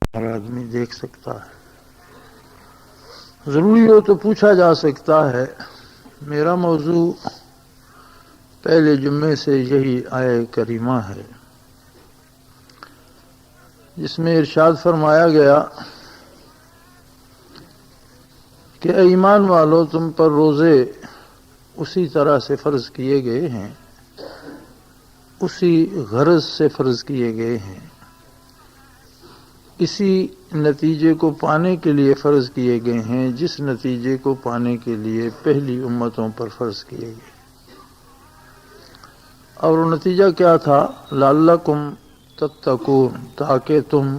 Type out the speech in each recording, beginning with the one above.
ہر آدمی دیکھ سکتا ہے. ضروری ہو تو پوچھا جا سکتا ہے. میرا موضوع پہلے جمعے سے یہی آیہ کریمہ ہے جس میں ارشاد فرمایا گیا کہ اے ایمان والو تم پر روزے اسی طرح سے فرض کیے گئے ہیں، اسی غرض سے فرض کیے گئے ہیں، اسی نتیجے کو پانے کے لیے فرض کیے گئے ہیں جس نتیجے کو پانے کے لیے پہلی امتوں پر فرض کیے گئے. اور وہ نتیجہ کیا تھا؟ لعلکم تتقون، تاکہ تم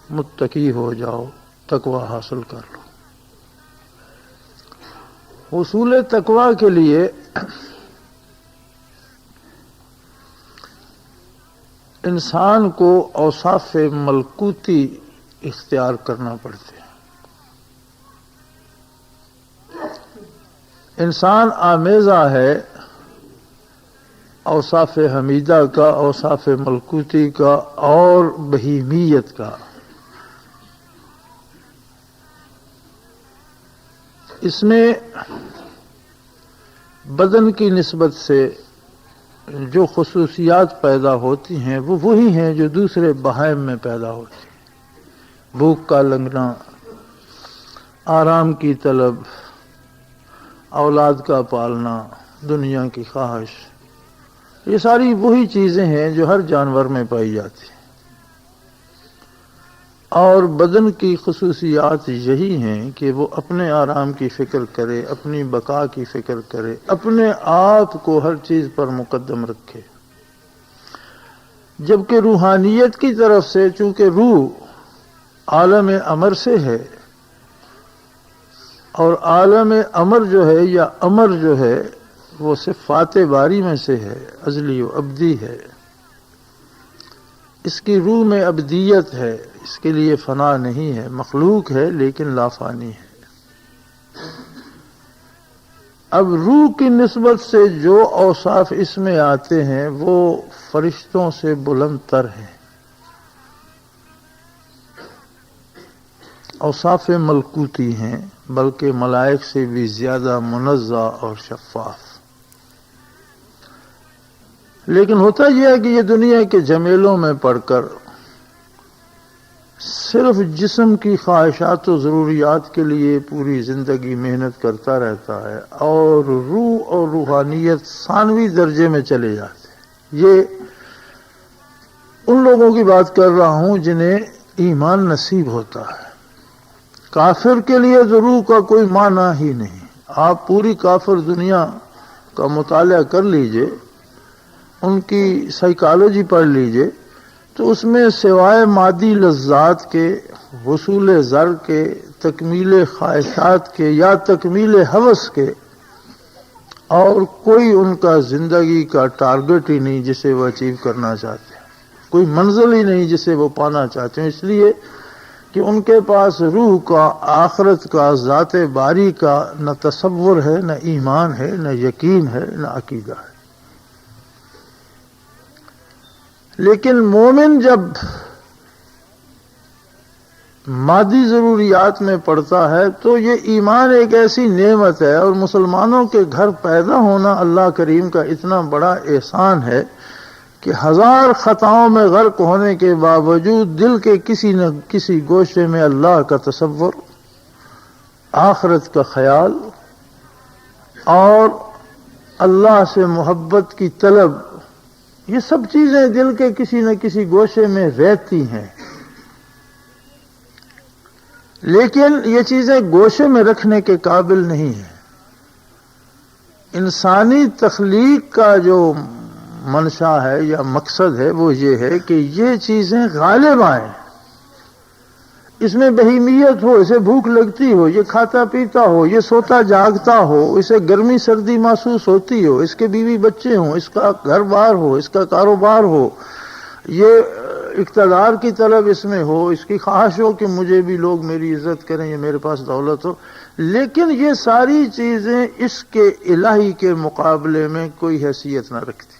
متقی ہو جاؤ، تقوی حاصل کر لو. حصول تقوی کے لیے انسان کو اوصاف ملکوتی اختیار کرنا پڑتے ہیں. انسان آمیزہ ہے اوصاف حمیدہ کا، اوصاف ملکوتی کا اور بہیمیت کا. اس میں بدن کی نسبت سے جو خصوصیات پیدا ہوتی ہیں وہ وہی ہیں جو دوسرے بہائم میں پیدا ہوتی ہیں. بھوک کا لنگنا، آرام کی طلب، اولاد کا پالنا، دنیا کی خواہش، یہ ساری وہی چیزیں ہیں جو ہر جانور میں پائی جاتی ہیں. اور بدن کی خصوصیات یہی ہیں کہ وہ اپنے آرام کی فکر کرے، اپنی بقا کی فکر کرے، اپنے آپ کو ہر چیز پر مقدم رکھے. جبکہ روحانیت کی طرف سے چونکہ روح عالم امر سے ہے، اور عالم امر جو ہے یا امر جو ہے وہ صفات باری میں سے ہے، ازلی و ابدی ہے. اس کی روح میں ابدیت ہے، اس کے لیے فنا نہیں ہے، مخلوق ہے لیکن لا فانی ہے. اب روح کی نسبت سے جو اوصاف اس میں آتے ہیں وہ فرشتوں سے بلند تر ہیں. اوصاف ملکوتی ہیں، بلکہ ملائک سے بھی زیادہ منزہ اور شفاف. لیکن ہوتا یہ ہے کہ یہ دنیا کے جھمیلوں میں پڑ کر صرف جسم کی خواہشات و ضروریات کے لیے پوری زندگی محنت کرتا رہتا ہے، اور روح اور روحانیت ثانوی درجے میں چلے جاتے ہیں. یہ ان لوگوں کی بات کر رہا ہوں جنہیں ایمان نصیب ہوتا ہے. کافر کے لیے تو روح کا کوئی معنی ہی نہیں. آپ پوری کافر دنیا کا مطالعہ کر لیجئے، ان کی سائیکالوجی پڑھ لیجئے، تو اس میں سوائے مادی لذات کے، حصول زر کے، تکمیل خواہشات کے یا تکمیل ہوس کے اور کوئی ان کا زندگی کا ٹارگٹ ہی نہیں جسے وہ اچیو کرنا چاہتے ہیں، کوئی منزل ہی نہیں جسے وہ پانا چاہتے ہیں. اس لیے کہ ان کے پاس روح کا، آخرت کا، ذات باری کا نہ تصور ہے، نہ ایمان ہے، نہ یقین ہے، نہ عقیدہ ہے. لیکن مومن جب مادی ضروریات میں پڑتا ہے تو یہ ایمان ایک ایسی نعمت ہے، اور مسلمانوں کے گھر پیدا ہونا اللہ کریم کا اتنا بڑا احسان ہے کہ 1000 خطاؤں میں غرق ہونے کے باوجود دل کے کسی نہ کسی گوشے میں اللہ کا تصور، آخرت کا خیال اور اللہ سے محبت کی طلب، یہ سب چیزیں دل کے کسی نہ کسی گوشے میں رہتی ہیں. لیکن یہ چیزیں گوشے میں رکھنے کے قابل نہیں ہیں. انسانی تخلیق کا جو منشا ہے یا مقصد ہے وہ یہ ہے کہ یہ چیزیں غالب آئیں. اس میں بہیمیت ہو، اسے بھوک لگتی ہو، یہ کھاتا پیتا ہو، یہ سوتا جاگتا ہو، اسے گرمی سردی محسوس ہوتی ہو، اس کے بیوی بچے ہوں، اس کا گھر بار ہو، اس کا کاروبار ہو، یہ اقتدار کی طلب اس میں ہو، اس کی خواہش ہو کہ مجھے بھی لوگ میری عزت کریں یا میرے پاس دولت ہو. لیکن یہ ساری چیزیں اس کے الہی کے مقابلے میں کوئی حیثیت نہ رکھتی.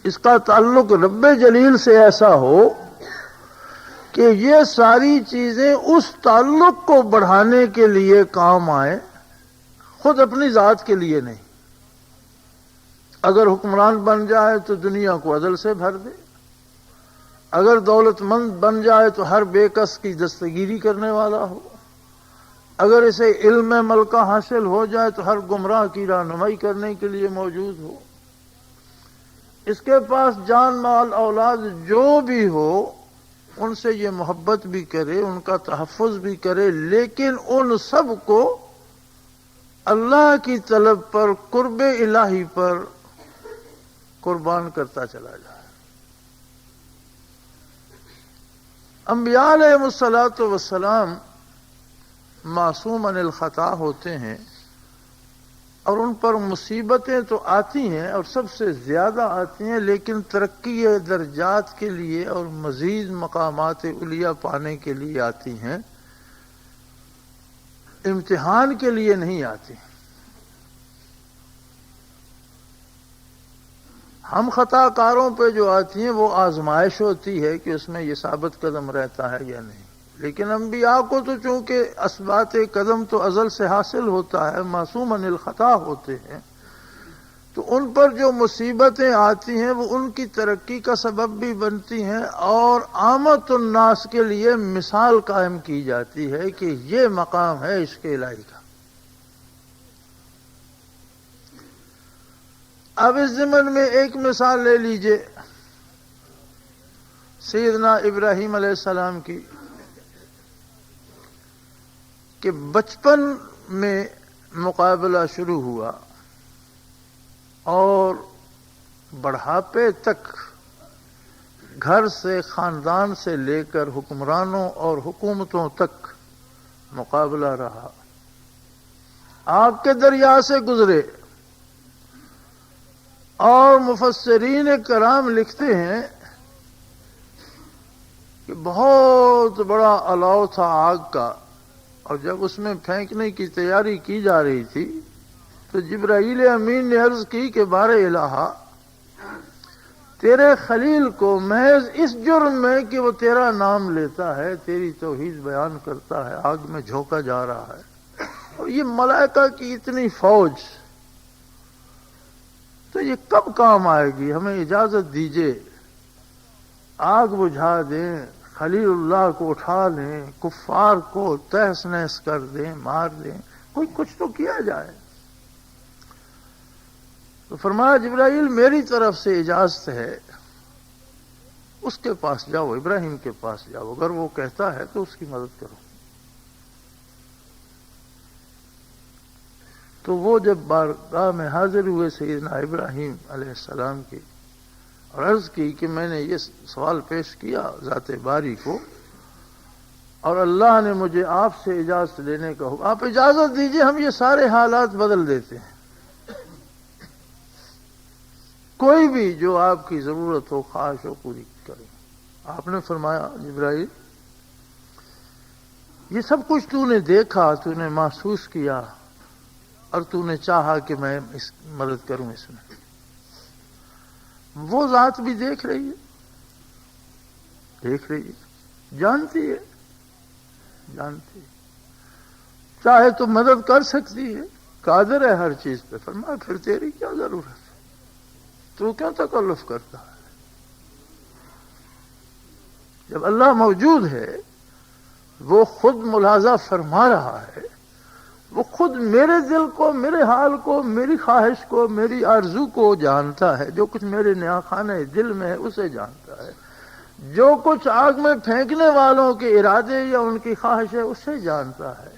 اس کا تعلق رب جلیل سے ایسا ہو کہ یہ ساری چیزیں اس تعلق کو بڑھانے کے لیے کام آئے، خود اپنی ذات کے لیے نہیں۔ اگر حکمران بن جائے تو دنیا کو عدل سے بھر دے، اگر دولت مند بن جائے تو ہر بے کس کی دستگیری کرنے والا ہو، اگر اسے علم ملکہ حاصل ہو جائے تو ہر گمراہ کی رہنمائی کرنے کے لیے موجود ہو، اس کے پاس جان مال اولاد جو بھی ہو ان سے یہ محبت بھی کرے، ان کا تحفظ بھی کرے، لیکن ان سب کو اللہ کی طلب پر، قرب الہی پر قربان کرتا چلا جائے۔ انبیاء علیہ الصلوۃ والسلام معصوم عن الخطا ہوتے ہیں، اور ان پر مصیبتیں تو آتی ہیں اور سب سے زیادہ آتی ہیں، لیکن ترقی درجات کے لیے اور مزید مقامات علیہ پانے کے لیے آتی ہیں، امتحان کے لیے نہیں آتی۔ ہم خطا کاروں پہ جو آتی ہیں وہ آزمائش ہوتی ہے کہ اس میں یہ ثابت قدم رہتا ہے یا نہیں، لیکن انبیاء کو تو چونکہ اثبات قدم تو ازل سے حاصل ہوتا ہے، معصوم عن الخطا ہوتے ہیں، تو ان پر جو مصیبتیں آتی ہیں وہ ان کی ترقی کا سبب بھی بنتی ہیں، اور عامت الناس کے لیے مثال قائم کی جاتی ہے کہ یہ مقام ہے عشق الہی کا۔ اب اس ضمن میں ایک مثال لے لیجئے سیدنا ابراہیم علیہ السلام کی، کہ بچپن میں مقابلہ شروع ہوا اور بڑھاپے تک گھر سے، خاندان سے لے کر حکمرانوں اور حکومتوں تک مقابلہ رہا، آگ کے دریا سے گزرے، اور مفسرین کرام لکھتے ہیں کہ بہت بڑا الاؤ تھا آگ کا، اور جب اس میں پھینکنے کی تیاری کی جا رہی تھی تو جبرائیل امین نے عرض کی کہ بار الہا، تیرے خلیل کو محض اس جرم میں کہ وہ تیرا نام لیتا ہے، تیری توحید بیان کرتا ہے، آگ میں جھونکا جا رہا ہے، اور یہ ملائکہ کی اتنی فوج، تو یہ کب کام آئے گی؟ ہمیں اجازت دیجئے، آگ بجھا دیں، خلیل اللہ کو اٹھا لیں، کفار کو تہس نہس کر دیں، مار دیں، کوئی کچھ تو کیا جائے۔ تو فرمایا جبرائیل میری طرف سے اجازت ہے، اس کے پاس جاؤ، ابراہیم کے پاس جاؤ، اگر وہ کہتا ہے تو اس کی مدد کرو۔ تو وہ جب بارگاہ میں حاضر ہوئے سیدنا ابراہیم علیہ السلام کی، اور عرض کی کہ میں نے یہ سوال پیش کیا ذات باری کو، اور اللہ نے مجھے آپ سے اجازت لینے کا حکم، آپ اجازت دیجئے ہم یہ سارے حالات بدل دیتے ہیں، کوئی بھی جو آپ کی ضرورت ہو، خواہش ہو، پوری کریں۔ آپ نے فرمایا جبرائیل، یہ سب کچھ تو نے دیکھا، تو نے محسوس کیا، اور تو نے چاہا کہ میں اس مدد کروں اس میں، وہ ذات بھی دیکھ رہی ہے، جانتی ہے، چاہے تو مدد کر سکتی ہے، قادر ہے ہر چیز پہ۔ فرمایا پھر تیری کیا ضرورت ہے، تو کیوں تکلف کرتا ہے؟ جب اللہ موجود ہے، وہ خود ملاحظہ فرما رہا ہے، وہ خود میرے دل کو، میرے حال کو، میری خواہش کو، میری آرزو کو جانتا ہے، جو کچھ میرے نیاخانہ دل میں ہے اسے جانتا ہے، جو کچھ آگ میں پھینکنے والوں کے ارادے یا ان کی خواہش ہے اسے جانتا ہے،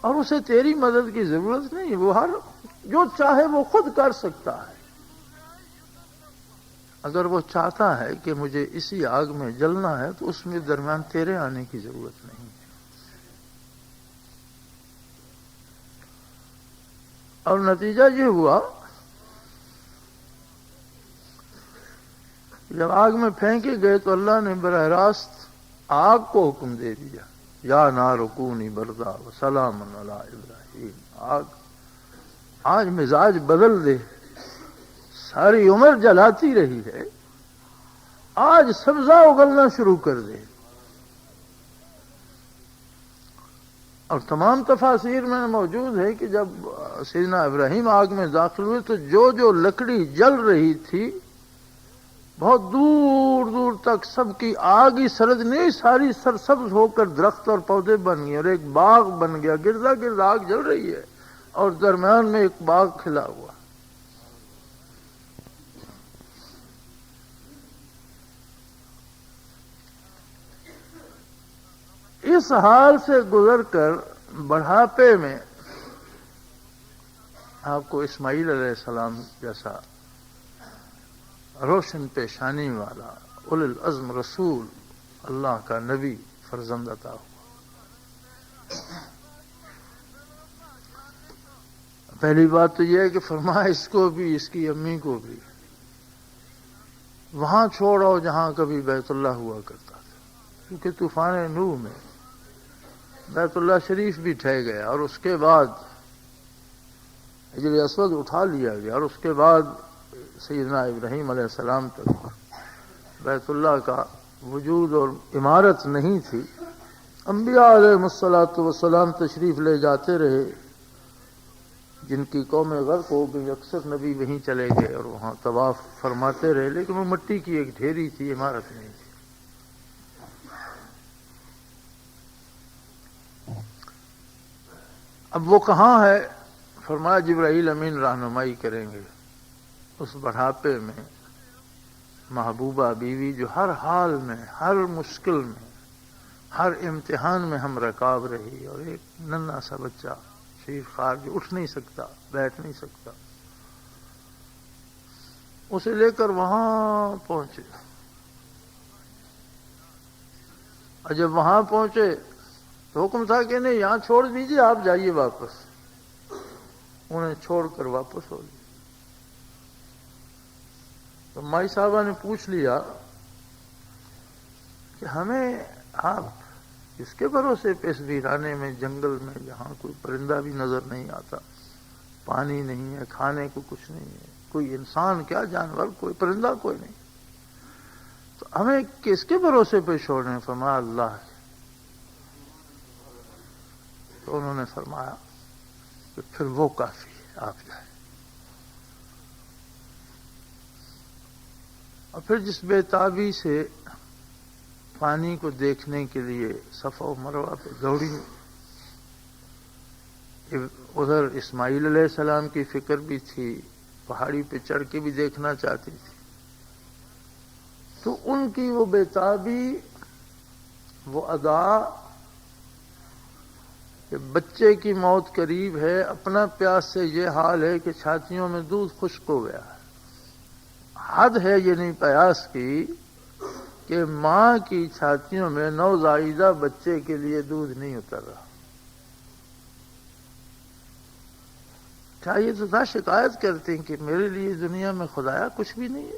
اور اسے تیری مدد کی ضرورت نہیں، وہ ہر جو چاہے وہ خود کر سکتا ہے۔ اگر وہ چاہتا ہے کہ مجھے اسی آگ میں جلنا ہے تو اس میں درمیان تیرے آنے کی ضرورت نہیں ہے۔ اور نتیجہ یہ ہوا، جب آگ میں پھینکے گئے تو اللہ نے براہ راست آگ کو حکم دے دیا، یا نار کونی بردا وسلام علی ابراہیم، آگ آج مزاج بدل دے، ساری عمر جلاتی رہی ہے، آج سبزہ اگلنا شروع کر دے، اور تمام تفاسیر میں موجود ہے کہ جب سیدنا ابراہیم آگ میں داخل ہوئے تو جو لکڑی جل رہی تھی بہت دور دور تک سب کی آگ ہی سرد نہیں، ساری سرسبز ہو کر درخت اور پودے بن گئے اور ایک باغ بن گیا، گردا گرد آگ جل رہی ہے اور درمیان میں ایک باغ کھلا ہوا۔ اس حال سے گزر کر بڑھاپے میں آپ کو اسماعیل علیہ السلام جیسا روشن پیشانی والا اولو العزم رسول اللہ کا نبی فرزند عطا ہوا۔ پہلی بات تو یہ ہے کہ فرمایا اس کو بھی اس کی امی کو بھی وہاں چھوڑو جہاں کبھی بیت اللہ ہوا کرتا تھا، کیونکہ طوفان نوح میں بیت اللہ شریف بھی ڈھہ گیا اور اس کے بعد حجر اسود اٹھا لیا گیا اور اس کے بعد سیدنا ابراہیم علیہ السلام تک بیت اللہ کا وجود اور عمارت نہیں تھی۔ انبیاء علیہ الصلوۃ والسلام تشریف لے جاتے رہے، جن کی قوم غرق ہو گئی اکثر نبی وہیں چلے گئے اور وہاں طواف فرماتے رہے، لیکن وہ مٹی کی ایک ڈھیری تھی، عمارت نہیں تھی۔ اب وہ کہاں ہے؟ فرمایا جبرائیل امین رہنمائی کریں گے اس بڑھاپے میں محبوبہ بیوی جو ہر حال میں، ہر مشکل میں، ہر امتحان میں ہم رکاب رہی، اور ایک ننھا سا بچہ شیخ خار جو اٹھ نہیں سکتا، بیٹھ نہیں سکتا، اسے لے کر وہاں پہنچے۔ اور جب وہاں پہنچے تو حکم تھا کہ نہیں یہاں چھوڑ دیجیے، آپ جائیے واپس۔ انہیں چھوڑ کر واپس ہو گئے۔ تو مائی صاحبہ نے پوچھ لیا کہ ہمیں آپ اس کے بھروسے پہ اس ویرانے میں، جنگل میں، جہاں کوئی پرندہ بھی نظر نہیں آتا، پانی نہیں ہے، کھانے کو کچھ نہیں ہے، کوئی انسان کیا جانور، کوئی پرندہ کوئی نہیں، تو ہمیں کس کے بھروسے پہ چھوڑنے؟ فرمایا اللہ ہے۔ تو انہوں نے فرمایا کہ پھر وہ کافی ہے، آپ جائیں۔ اور پھر جس بے تابی سے پانی کو دیکھنے کے لیے صفا و مروہ پہ دوڑی، ادھر اسماعیل علیہ السلام کی فکر بھی تھی، پہاڑی پہ چڑھ کے بھی دیکھنا چاہتی تھی، تو ان کی وہ بے تابی، وہ ادا کہ بچے کی موت قریب ہے، اپنا پیاس سے یہ حال ہے کہ چھاتیوں میں دودھ خشک ہو گیا ہے، حد ہے یہ نہیں پیاس کی کہ ماں کی چھاتیوں میں نوزائیدہ بچے کے لیے دودھ نہیں اتر رہا۔ چاہیے تو تھا شکایت کرتے ہیں کہ میرے لیے دنیا میں خدایا کچھ بھی نہیں ہے،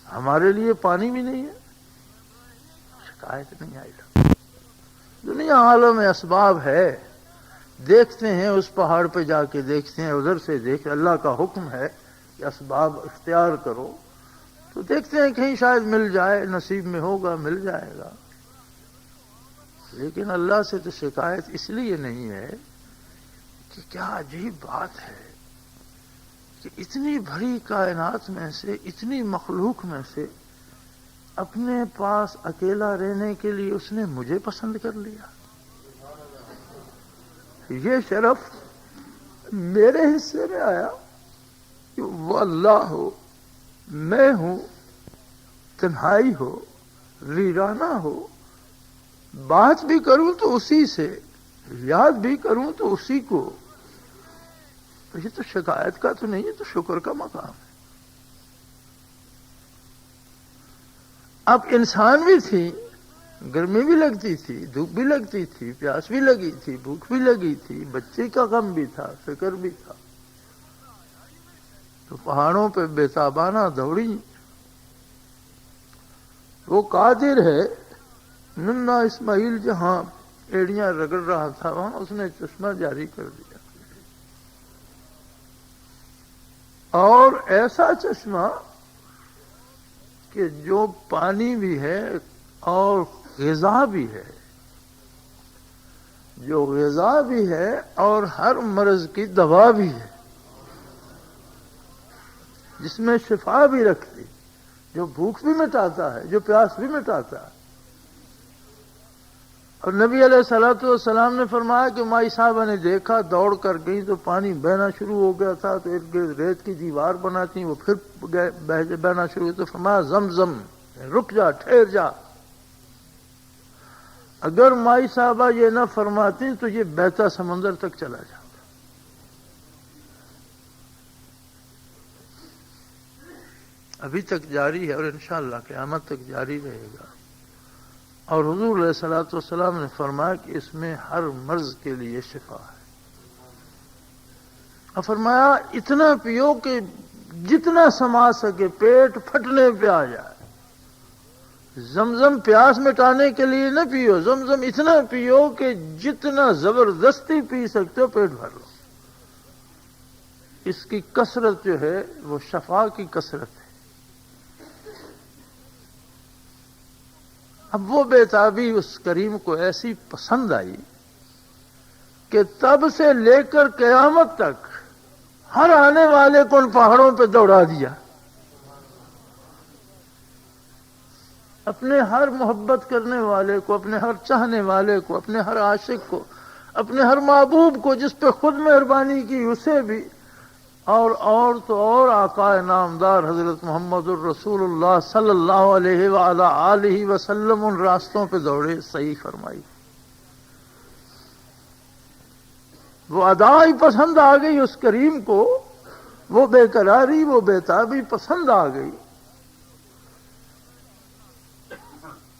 ہمارے لیے پانی بھی نہیں ہے، شکایت نہیں آئی۔ دنیا عالم میں اسباب ہے، دیکھتے ہیں اس پہاڑ پہ جا کے دیکھتے ہیں، ادھر سے دیکھ، اللہ کا حکم ہے کہ اسباب اختیار کرو، تو دیکھتے ہیں کہیں شاید مل جائے، نصیب میں ہوگا مل جائے گا، لیکن اللہ سے تو شکایت اس لیے نہیں ہے کہ کیا عجیب بات ہے کہ اتنی بڑی کائنات میں سے، اتنی مخلوق میں سے اپنے پاس اکیلا رہنے کے لیے اس نے مجھے پسند کر لیا۔ یہ شرف میرے حصے میں آیا کہ وہ اللہ ہو، میں ہوں، تنہائی ہو، ویرانہ ہو، بات بھی کروں تو اسی سے، یاد بھی کروں تو اسی کو، تو یہ تو شکایت کا تو نہیں، یہ تو شکر کا مقام ہے۔ اب انسان بھی تھی، گرمی بھی لگتی تھی، دھوپ بھی لگتی تھی، پیاس بھی لگی تھی، بھوک بھی لگی تھی، بچے کا غم بھی تھا، فکر بھی تھا، تو پہاڑوں پہ بے تابانہ دوڑی۔ وہ قادر ہے، ننھا اسماعیل جہاں ایڑیاں رگڑ رہا تھا وہاں اس نے چشمہ جاری کر دیا، اور ایسا چشمہ کہ جو پانی بھی ہے اور غذا بھی ہے، جو غذا بھی ہے اور ہر مرض کی دوا بھی ہے، جس میں شفا بھی رکھتی، جو بھوک بھی مٹاتا ہے، جو پیاس بھی مٹاتا ہے۔ اور نبی علیہ الصلوۃ والسلام نے فرمایا کہ مائی صاحبہ نے دیکھا، دوڑ کر گئی تو پانی بہنا شروع ہو گیا تھا، تو ارد گرد ریت کی دیوار بناتی، وہ پھر بہنا شروع ہوئی، تو فرمایا زمزم رک جا، ٹھہر جا۔ اگر مائی صاحبہ یہ نہ فرماتی تو یہ بہتا سمندر تک چلا جاتا۔ ابھی تک جاری ہے اور انشاءاللہ قیامت تک جاری رہے گا۔ اور حضور علیہ الصلوۃ والسلام نے فرمایا کہ اس میں ہر مرض کے لیے شفا ہے۔ اور فرمایا اتنا پیو کہ جتنا سما سکے، پیٹ پھٹنے پہ آ جائے۔ زمزم پیاس مٹانے کے لیے نہ پیو، زمزم اتنا پیو کہ جتنا زبردستی پی سکتے ہو پیٹ بھر لو۔ اس کی کثرت جو ہے وہ شفا کی کثرت ہے۔ اب وہ بیتابی اس کریم کو ایسی پسند آئی کہ تب سے لے کر قیامت تک ہر آنے والے کو ان پہاڑوں پہ دوڑا دیا۔ اپنے ہر محبت کرنے والے کو، اپنے ہر چاہنے والے کو، اپنے ہر عاشق کو، اپنے ہر محبوب کو جس پہ خود مہربانی کی اسے بھی، اور تو اور آقا نامدار حضرت محمد الرسول اللہ صلی اللہ علیہ وآلہ آلہ وسلم ان راستوں پہ دوڑے۔ صحیح فرمائی۔ وہ ادا ہی پسند آ گئی اس کریم کو، وہ بے قراری، وہ بیتابی پسند آ گئی،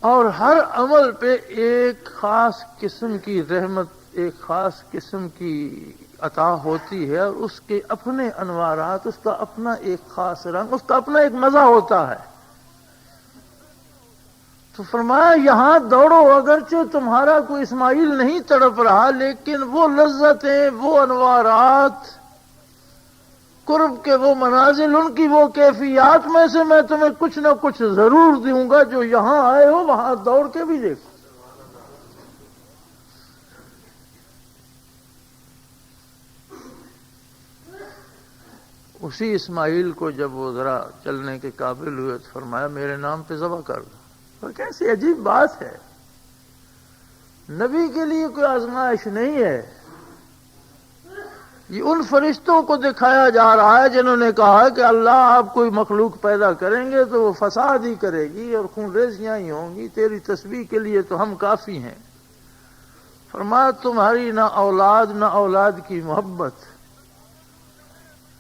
اور ہر عمل پہ ایک خاص قسم کی رحمت، ایک خاص قسم کی عطا ہوتی ہے، اور اس کے اپنے انوارات، اس کا اپنا ایک خاص رنگ، اس کا اپنا ایک مزہ ہوتا ہے۔ تو فرمایا یہاں دوڑو، اگرچہ تمہارا کوئی اسماعیل نہیں تڑپ رہا، لیکن وہ لذتیں، وہ انوارات، قرب کے وہ منازل، ان کی وہ کیفیات میں سے میں تمہیں کچھ نہ کچھ ضرور دوں گا۔ جو یہاں آئے ہو وہاں دوڑ کے بھی دیکھو۔ اسی اسماعیل کو جب وہ ذرا چلنے کے قابل ہوئے تو فرمایا میرے نام پہ ذبح کر دو۔ اور کیسی عجیب بات ہے، نبی کے لیے کوئی آزمائش نہیں ہے، یہ ان فرشتوں کو دکھایا جا رہا ہے جنہوں نے کہا کہ اللہ آپ کوئی مخلوق پیدا کریں گے تو وہ فساد ہی کرے گی اور خون ریزیاں ہی ہوں گی، تیری تسبیح کے لیے تو ہم کافی ہیں۔ فرمایا تمہاری نہ اولاد، نہ اولاد کی محبت،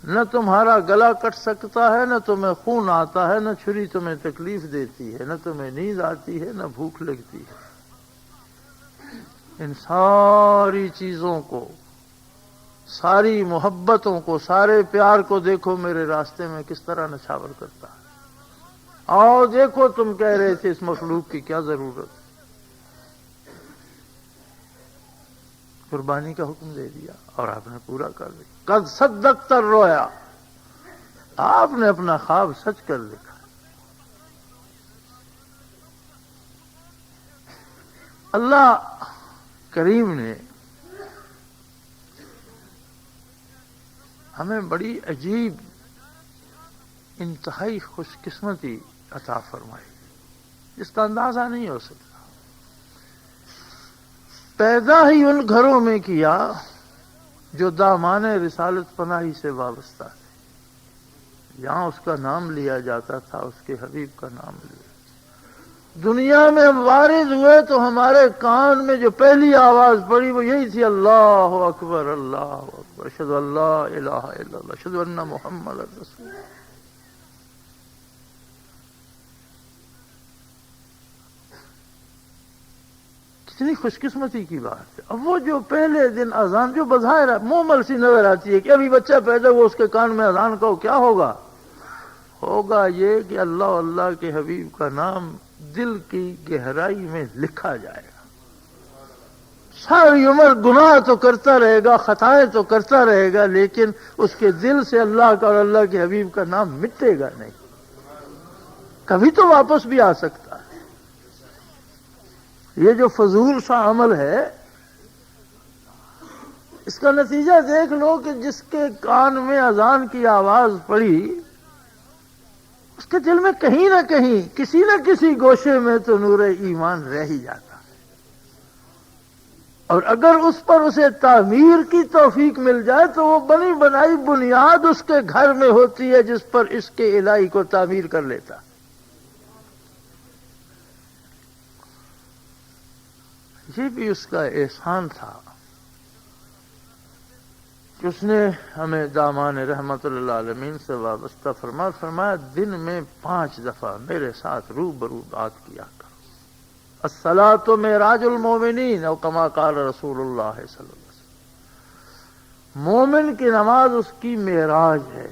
نہ تمہارا گلا کٹ سکتا ہے، نہ تمہیں خون آتا ہے، نہ چھری تمہیں تکلیف دیتی ہے، نہ تمہیں نیند آتی ہے، نہ بھوک لگتی ہے۔ ان ساری چیزوں کو، ساری محبتوں کو، سارے پیار کو دیکھو میرے راستے میں کس طرح نچھاور کرتا ہے۔ اور دیکھو تم کہہ رہے تھے اس مخلوق کی کیا ضرورت، قربانی کا حکم دے دیا اور آپ نے پورا کر دیا۔ قد صدقت الرؤیا، آپ نے اپنا خواب سچ کر دکھا۔ اللہ کریم نے ہمیں بڑی عجیب، انتہائی خوش قسمتی عطا فرمائی جس کا اندازہ نہیں ہو سکتا۔ پیدا ہی ان گھروں میں کیا جو دامان رسالت پناہی سے وابستہ تھے، جہاں اس کا نام لیا جاتا تھا، اس کے حبیب کا نام لیا۔ دنیا میں ہم وارد ہوئے تو ہمارے کان میں جو پہلی آواز پڑی وہ یہی تھی، اللہ اکبر، اللہ اکبر، اشہد ان لا الہ الا اللہ، اشہد ان محمد رسول اللہ۔ کتنی خوش قسمتی کی بات ہے۔ اب وہ جو پہلے دن اذان، جو بظاہر مومل سی نظر آتی ہے کہ ابھی بچہ پیدا ہوا اس کے کان میں اذان کہو، کیا ہوگا؟ ہوگا یہ کہ اللہ اللہ کے حبیب کا نام دل کی گہرائی میں لکھا جائے گا۔ ساری عمر گناہ تو کرتا رہے گا، خطائیں تو کرتا رہے گا، لیکن اس کے دل سے اللہ کا اور اللہ کے حبیب کا نام مٹے گا نہیں، کبھی تو واپس بھی آ سکتا ہے۔ یہ جو فضول سا عمل ہے اس کا نتیجہ دیکھ لو کہ جس کے کان میں اذان کی آواز پڑی اس کے دل میں کہیں نہ کہیں کسی نہ کسی گوشے میں تو نور ایمان رہ ہی جاتا ہے، اور اگر اس پر اسے تعمیر کی توفیق مل جائے تو وہ بنی بنائی بنیاد اس کے گھر میں ہوتی ہے جس پر اس کے الہی کو تعمیر کر لیتا۔ یہ بھی اس کا احسان تھا کہ اس نے ہمیں دامان رحمت اللہ عالمین سے وابستہ فرمایا دن میں 5 دفعہ میرے ساتھ روبرو بات کیا کرو۔ الصلاۃ معراج المومنین او کما قال رسول اللہ صلی اللہ علیہ وسلم، مومن کی نماز اس کی معراج ہے،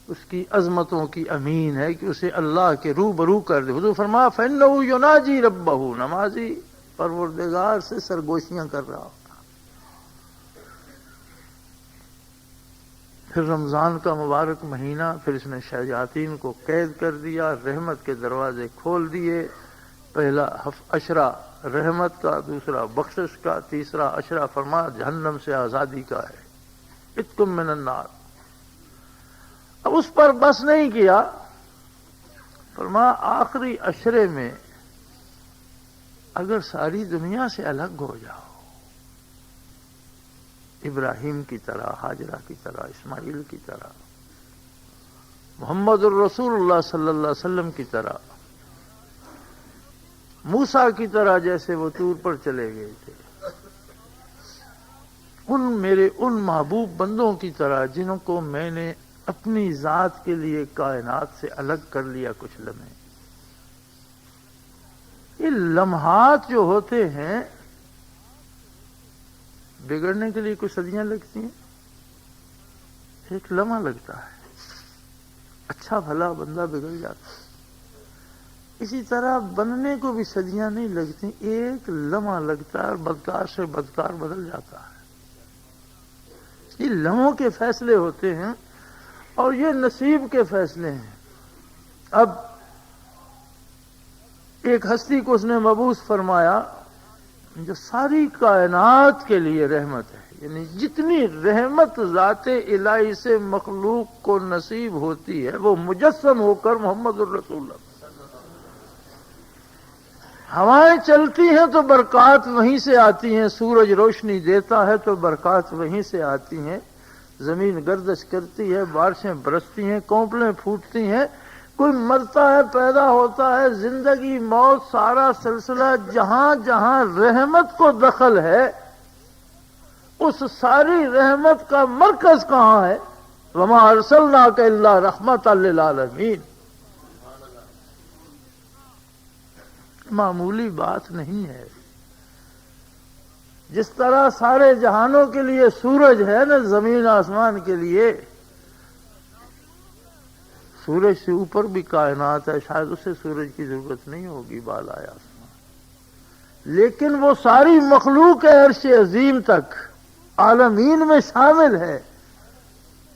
اس کی عظمتوں کی امین ہے کہ اسے اللہ کے روبرو کر دے۔ حضور فرمایا فإنہ یناجی ربہ، نمازی پروردگار سے سرگوشیاں کر رہا ہوتا۔ پھر رمضان کا مبارک مہینہ، پھر اس نے شیاطین کو قید کر دیا، رحمت کے دروازے کھول دیے۔ پہلا عشرہ رحمت کا، دوسرا بخشش کا، تیسرا عشرہ فرما جہنم سے آزادی کا ہے، اتکم من النار۔ اب اس پر بس نہیں کیا، فرما آخری عشرے میں اگر ساری دنیا سے الگ ہو جاؤ، ابراہیم کی طرح، ہاجرہ کی طرح، اسماعیل کی طرح، محمد الرسول اللہ صلی اللہ علیہ وسلم کی طرح، موسیٰ کی طرح جیسے وہ طور پر چلے گئے تھے، میرے ان محبوب بندوں کی طرح جنہوں کو میں نے اپنی ذات کے لیے کائنات سے الگ کر لیا کچھ لمحے۔ یہ لمحات جو ہوتے ہیں بگڑنے کے لیے کچھ صدیاں لگتی ہیں، ایک لمحہ لگتا ہے، اچھا بھلا بندہ بگڑ جاتا ہے۔ اسی طرح بننے کو بھی صدیاں نہیں لگتی، ایک لمحہ لگتا ہے اور بدکار سے بدکار بدل جاتا ہے۔ یہ لمحوں کے فیصلے ہوتے ہیں اور یہ نصیب کے فیصلے ہیں۔ اب ایک ہستی کو اس نے مبعوث فرمایا جو ساری کائنات کے لیے رحمت ہے، یعنی جتنی رحمت ذات الہی سے مخلوق کو نصیب ہوتی ہے وہ مجسم ہو کر محمد الرسول اللہ۔ ہوائیں چلتی ہیں تو برکات وہیں سے آتی ہیں، سورج روشنی دیتا ہے تو برکات وہیں سے آتی ہیں، زمین گردش کرتی ہے، بارشیں برستی ہیں، کونپلیں پھوٹتی ہیں، کوئی مرتا ہے، پیدا ہوتا ہے، زندگی موت سارا سلسلہ جہاں جہاں رحمت کو دخل ہے اس ساری رحمت کا مرکز کہاں ہے؟ وَمَا أَرْسَلْنَاكَ إِلَّا رَحْمَةً لِّلْعَالَمِينَ۔ معمولی بات نہیں ہے۔ جس طرح سارے جہانوں کے لیے سورج ہے نا، زمین آسمان کے لیے، سورج سے اوپر بھی کائنات ہے، شاید اسے سورج کی ضرورت نہیں ہوگی، بالائے آسمان، لیکن وہ ساری مخلوق عرش عظیم تک عالمین میں شامل ہے،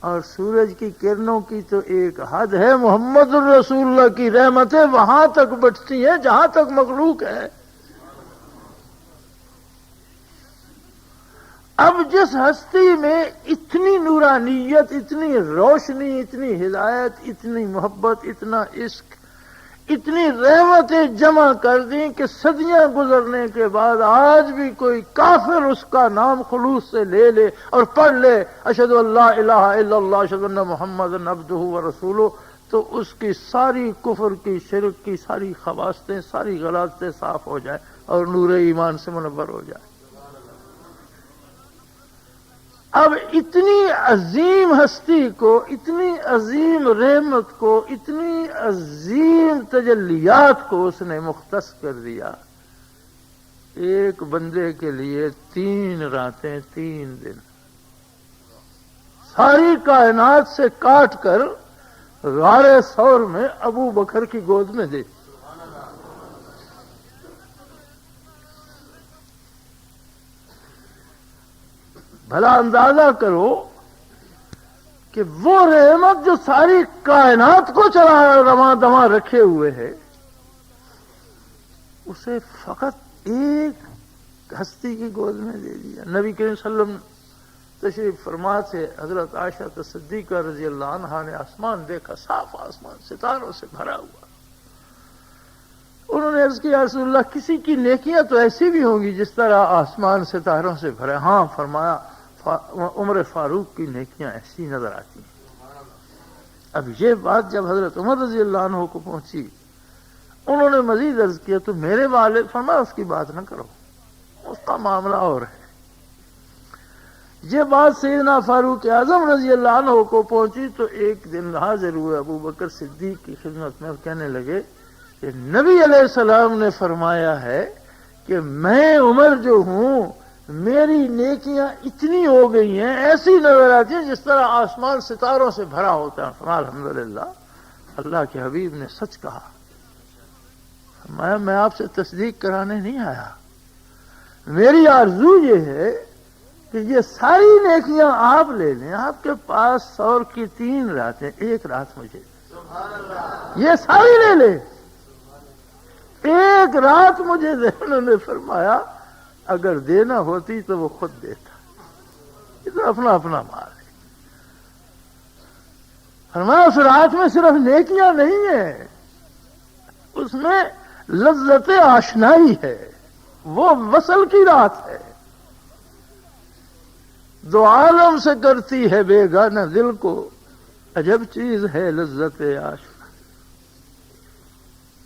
اور سورج کی کرنوں کی تو ایک حد ہے، محمد الرسول اللہ کی رحمتیں وہاں تک بٹتی ہیں جہاں تک مخلوق ہے۔ اب جس ہستی میں اتنی نورانیت، اتنی روشنی، اتنی ہدایت، اتنی محبت، اتنا عشق، اتنی رحمتیں جمع کر دیں کہ صدیاں گزرنے کے بعد آج بھی کوئی کافر اس کا نام خلوص سے لے لے اور پڑھ لے اشہد ان لا الہ الا اللہ اشہد ان محمد عبدہ ورسولہ، تو اس کی ساری کفر کی، شرک کی ساری خباثتیں، ساری غلاظتیں صاف ہو جائیں اور نور ایمان سے منور ہو جائے۔ اب اتنی عظیم ہستی کو، اتنی عظیم رحمت کو، اتنی عظیم تجلیات کو اس نے مختص کر دیا ایک بندے کے لیے 3 راتیں 3 دن، ساری کائنات سے کاٹ کر غار ثور میں ابو بکر کی گود میں دے۔ بھلا اندازہ کرو کہ وہ رحمت جو ساری کائنات کو چلا رواں دواں رکھے ہوئے ہے، اسے فقط ایک ہستی کی گود میں دے دیا. نبی کریم صلی اللہ علیہ وسلم تشریف فرما سے حضرت عائشہ صدیقہ رضی اللہ عنہا نے آسمان دیکھا، صاف آسمان ستاروں سے بھرا ہوا. انہوں نے عرض کیا رسول اللہ کسی کی نیکیاں تو ایسی بھی ہوں گی جس طرح آسمان ستاروں سے بھرے. ہاں فرمایا عمر فاروق کی نیکیاں ایسی نظر آتی ہیں. اب یہ بات جب حضرت عمر رضی اللہ عنہ کو پہنچی، انہوں نے مزید عرض کیا تو میرے والد، فرمایا اس کی بات نہ کرو، اس کا معاملہ اور ہے. یہ بات سیدنا فاروق اعظم رضی اللہ عنہ کو پہنچی تو ایک دن حاضر ہوئے ابو بکر صدیق کی خدمت میں اور کہنے لگے کہ نبی علیہ السلام نے فرمایا ہے کہ میں عمر جو ہوں میری نیکیاں اتنی ہو گئی ہیں، ایسی نظر آتی ہیں جس طرح آسمان ستاروں سے بھرا ہوتا ہے. فرمایا الحمدللہ اللہ کے حبیب نے سچ کہا. فرمایا میں آپ سے تصدیق کرانے نہیں آیا، میری آرزو یہ ہے کہ یہ ساری نیکیاں آپ لے لیں. آپ کے پاس 100 کی 3 راتیں، ایک رات مجھے یہ ساری لے لیں، ایک رات مجھے دے. انہوں نے فرمایا اگر دینا ہوتی تو وہ خود دیتا، یہ تو اپنا اپنا مال ہے. فرمایا اس رات میں صرف نیکیاں نہیں ہیں، اس میں لذت آشنائی ہے، وہ وصل کی رات ہے. دو عالم سے کرتی ہے بیگانہ دل کو، عجب چیز ہے لذت آشنا.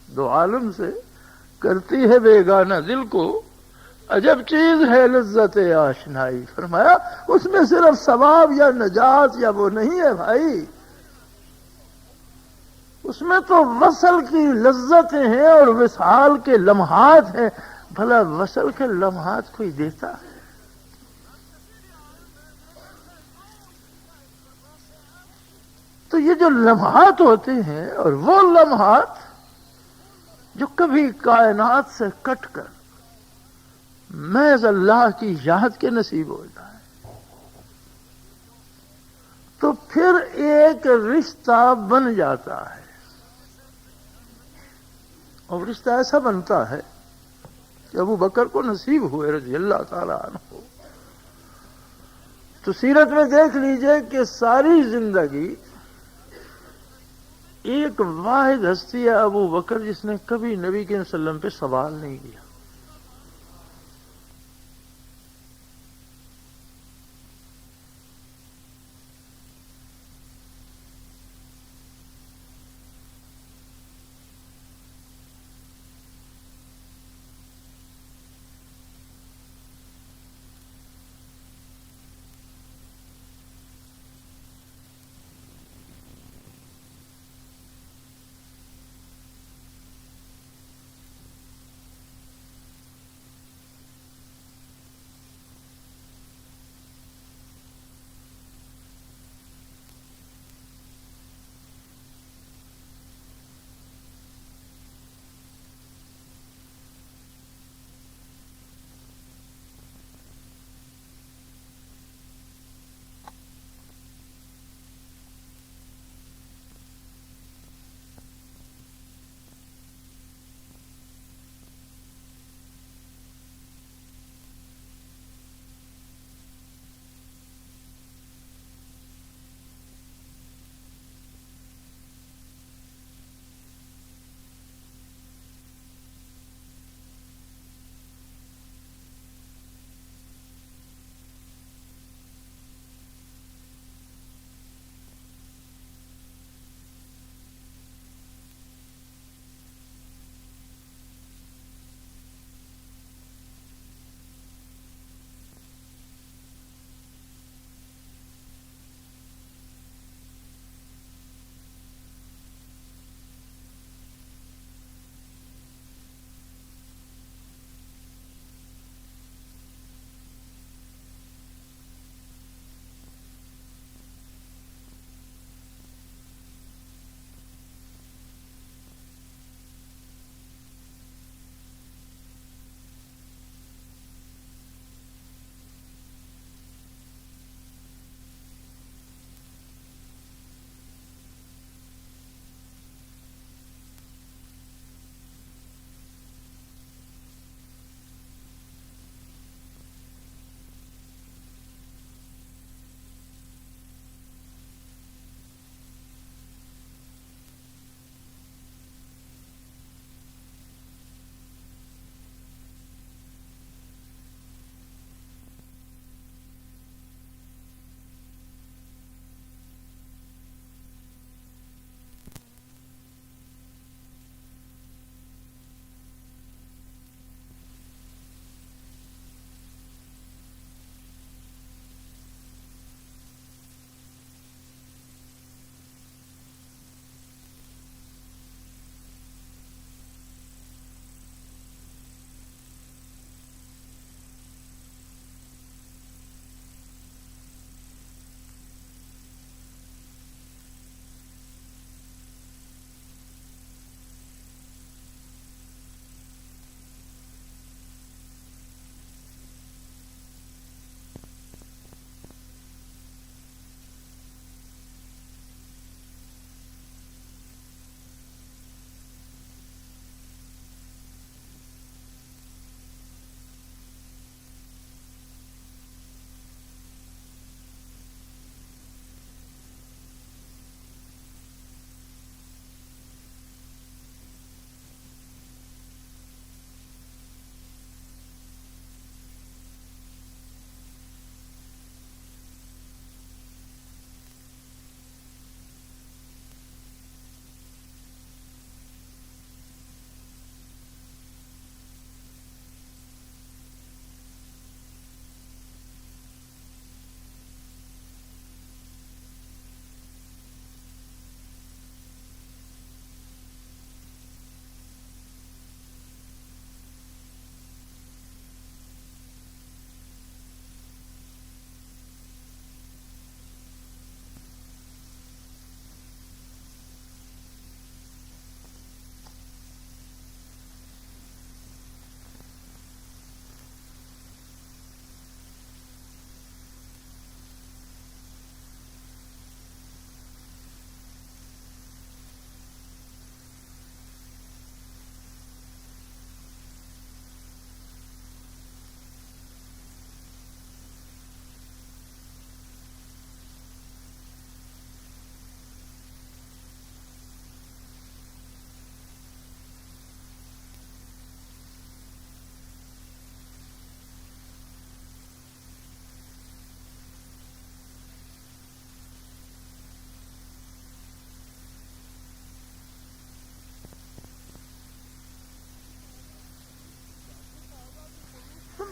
دو عالم سے کرتی ہے بیگانہ دل کو، عجب چیز ہے لذت آشنائی. فرمایا اس میں صرف ثواب یا نجات یا وہ نہیں ہے بھائی، اس میں تو وصل کی لذتیں ہیں اور وصال کے لمحات ہیں. بھلا وصل کے لمحات کوئی دیتا ہے؟ تو یہ جو لمحات ہوتے ہیں اور وہ لمحات جو کبھی کائنات سے کٹ کر محض اللہ کی یاد کے نصیب ہو جائے تو پھر ایک رشتہ بن جاتا ہے. اور رشتہ ایسا بنتا ہے کہ ابو بکر کو نصیب ہوئے رضی اللہ تعالی عنہ. تو سیرت میں دیکھ لیجئے کہ ساری زندگی ایک واحد ہستی ہے ابو بکر جس نے کبھی نبی کے وسلم پہ سوال نہیں کیا.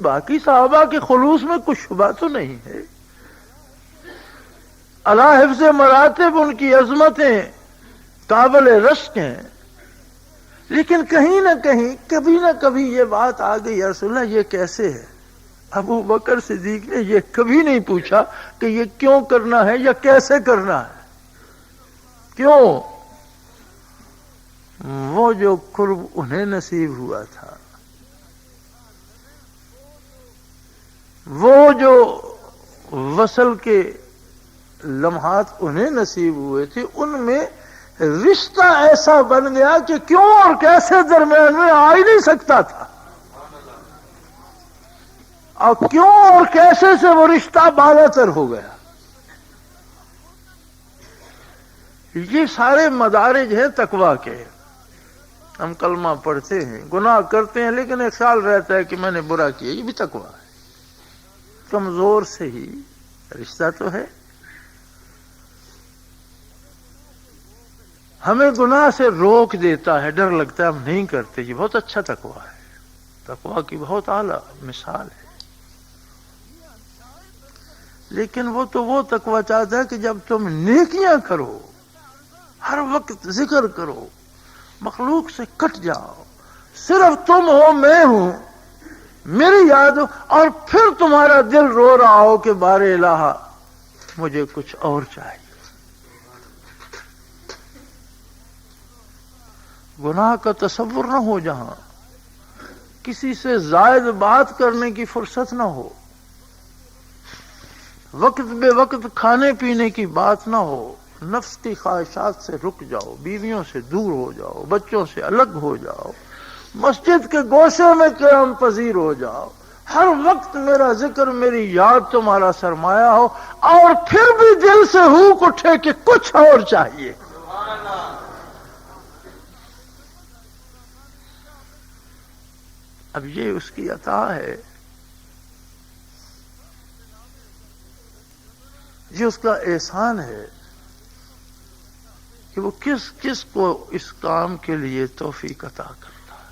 باقی صحابہ کے خلوص میں کچھ شبہ تو نہیں ہے. اللہ حفظ مراتب ان کی عظمتیں قابل رشک ہیں، لیکن کہیں نہ کہیں کبھی نہ کبھی یہ بات آ گئی، یا رسول اللہ یہ کیسے ہے. ابو بکر صدیق نے یہ کبھی نہیں پوچھا کہ یہ کیوں کرنا ہے یا کیسے کرنا ہے. کیوں؟ وہ جو قرب انہیں نصیب ہوا تھا، وہ جو وصل کے لمحات انہیں نصیب ہوئے تھے، ان میں رشتہ ایسا بن گیا کہ کیوں اور کیسے درمیان میں آ ہی نہیں سکتا تھا، اور کیوں اور کیسے سے وہ رشتہ بالا تر ہو گیا. یہ سارے مدارج ہیں تقویٰ کے. ہم کلمہ پڑھتے ہیں، گناہ کرتے ہیں، لیکن ایک خیال رہتا ہے کہ میں نے برا کیا، یہ بھی تقویٰ ہے. کمزور سے ہی رشتہ تو ہے. ہمیں گناہ سے روک دیتا ہے، ڈر لگتا ہے ہم نہیں کرتے، یہ بہت اچھا تقویٰ ہے. تقویٰ کی بہت اعلیٰ مثال ہے. لیکن وہ تقویٰ چاہتا ہے کہ جب تم نیکیاں کرو، ہر وقت ذکر کرو، مخلوق سے کٹ جاؤ، صرف تم ہو، میں ہوں، میری یاد ہو، اور پھر تمہارا دل رو رہا ہو کہ بار الہ مجھے کچھ اور چاہیے. گناہ کا تصور نہ ہو، جہاں کسی سے زائد بات کرنے کی فرصت نہ ہو، وقت بے وقت کھانے پینے کی بات نہ ہو، نفس کی خواہشات سے رک جاؤ، بیویوں سے دور ہو جاؤ، بچوں سے الگ ہو جاؤ، مسجد کے گوشے میں قیام پذیر ہو جاؤ، ہر وقت میرا ذکر، میری یاد تمہارا سرمایہ ہو، اور پھر بھی دل سے ہوک اٹھے کہ کچھ اور چاہیے. اب یہ اس کی عطا ہے، یہ اس کا احسان ہے کہ وہ کس کس کو اس کام کے لیے توفیق عطا کرتا ہے.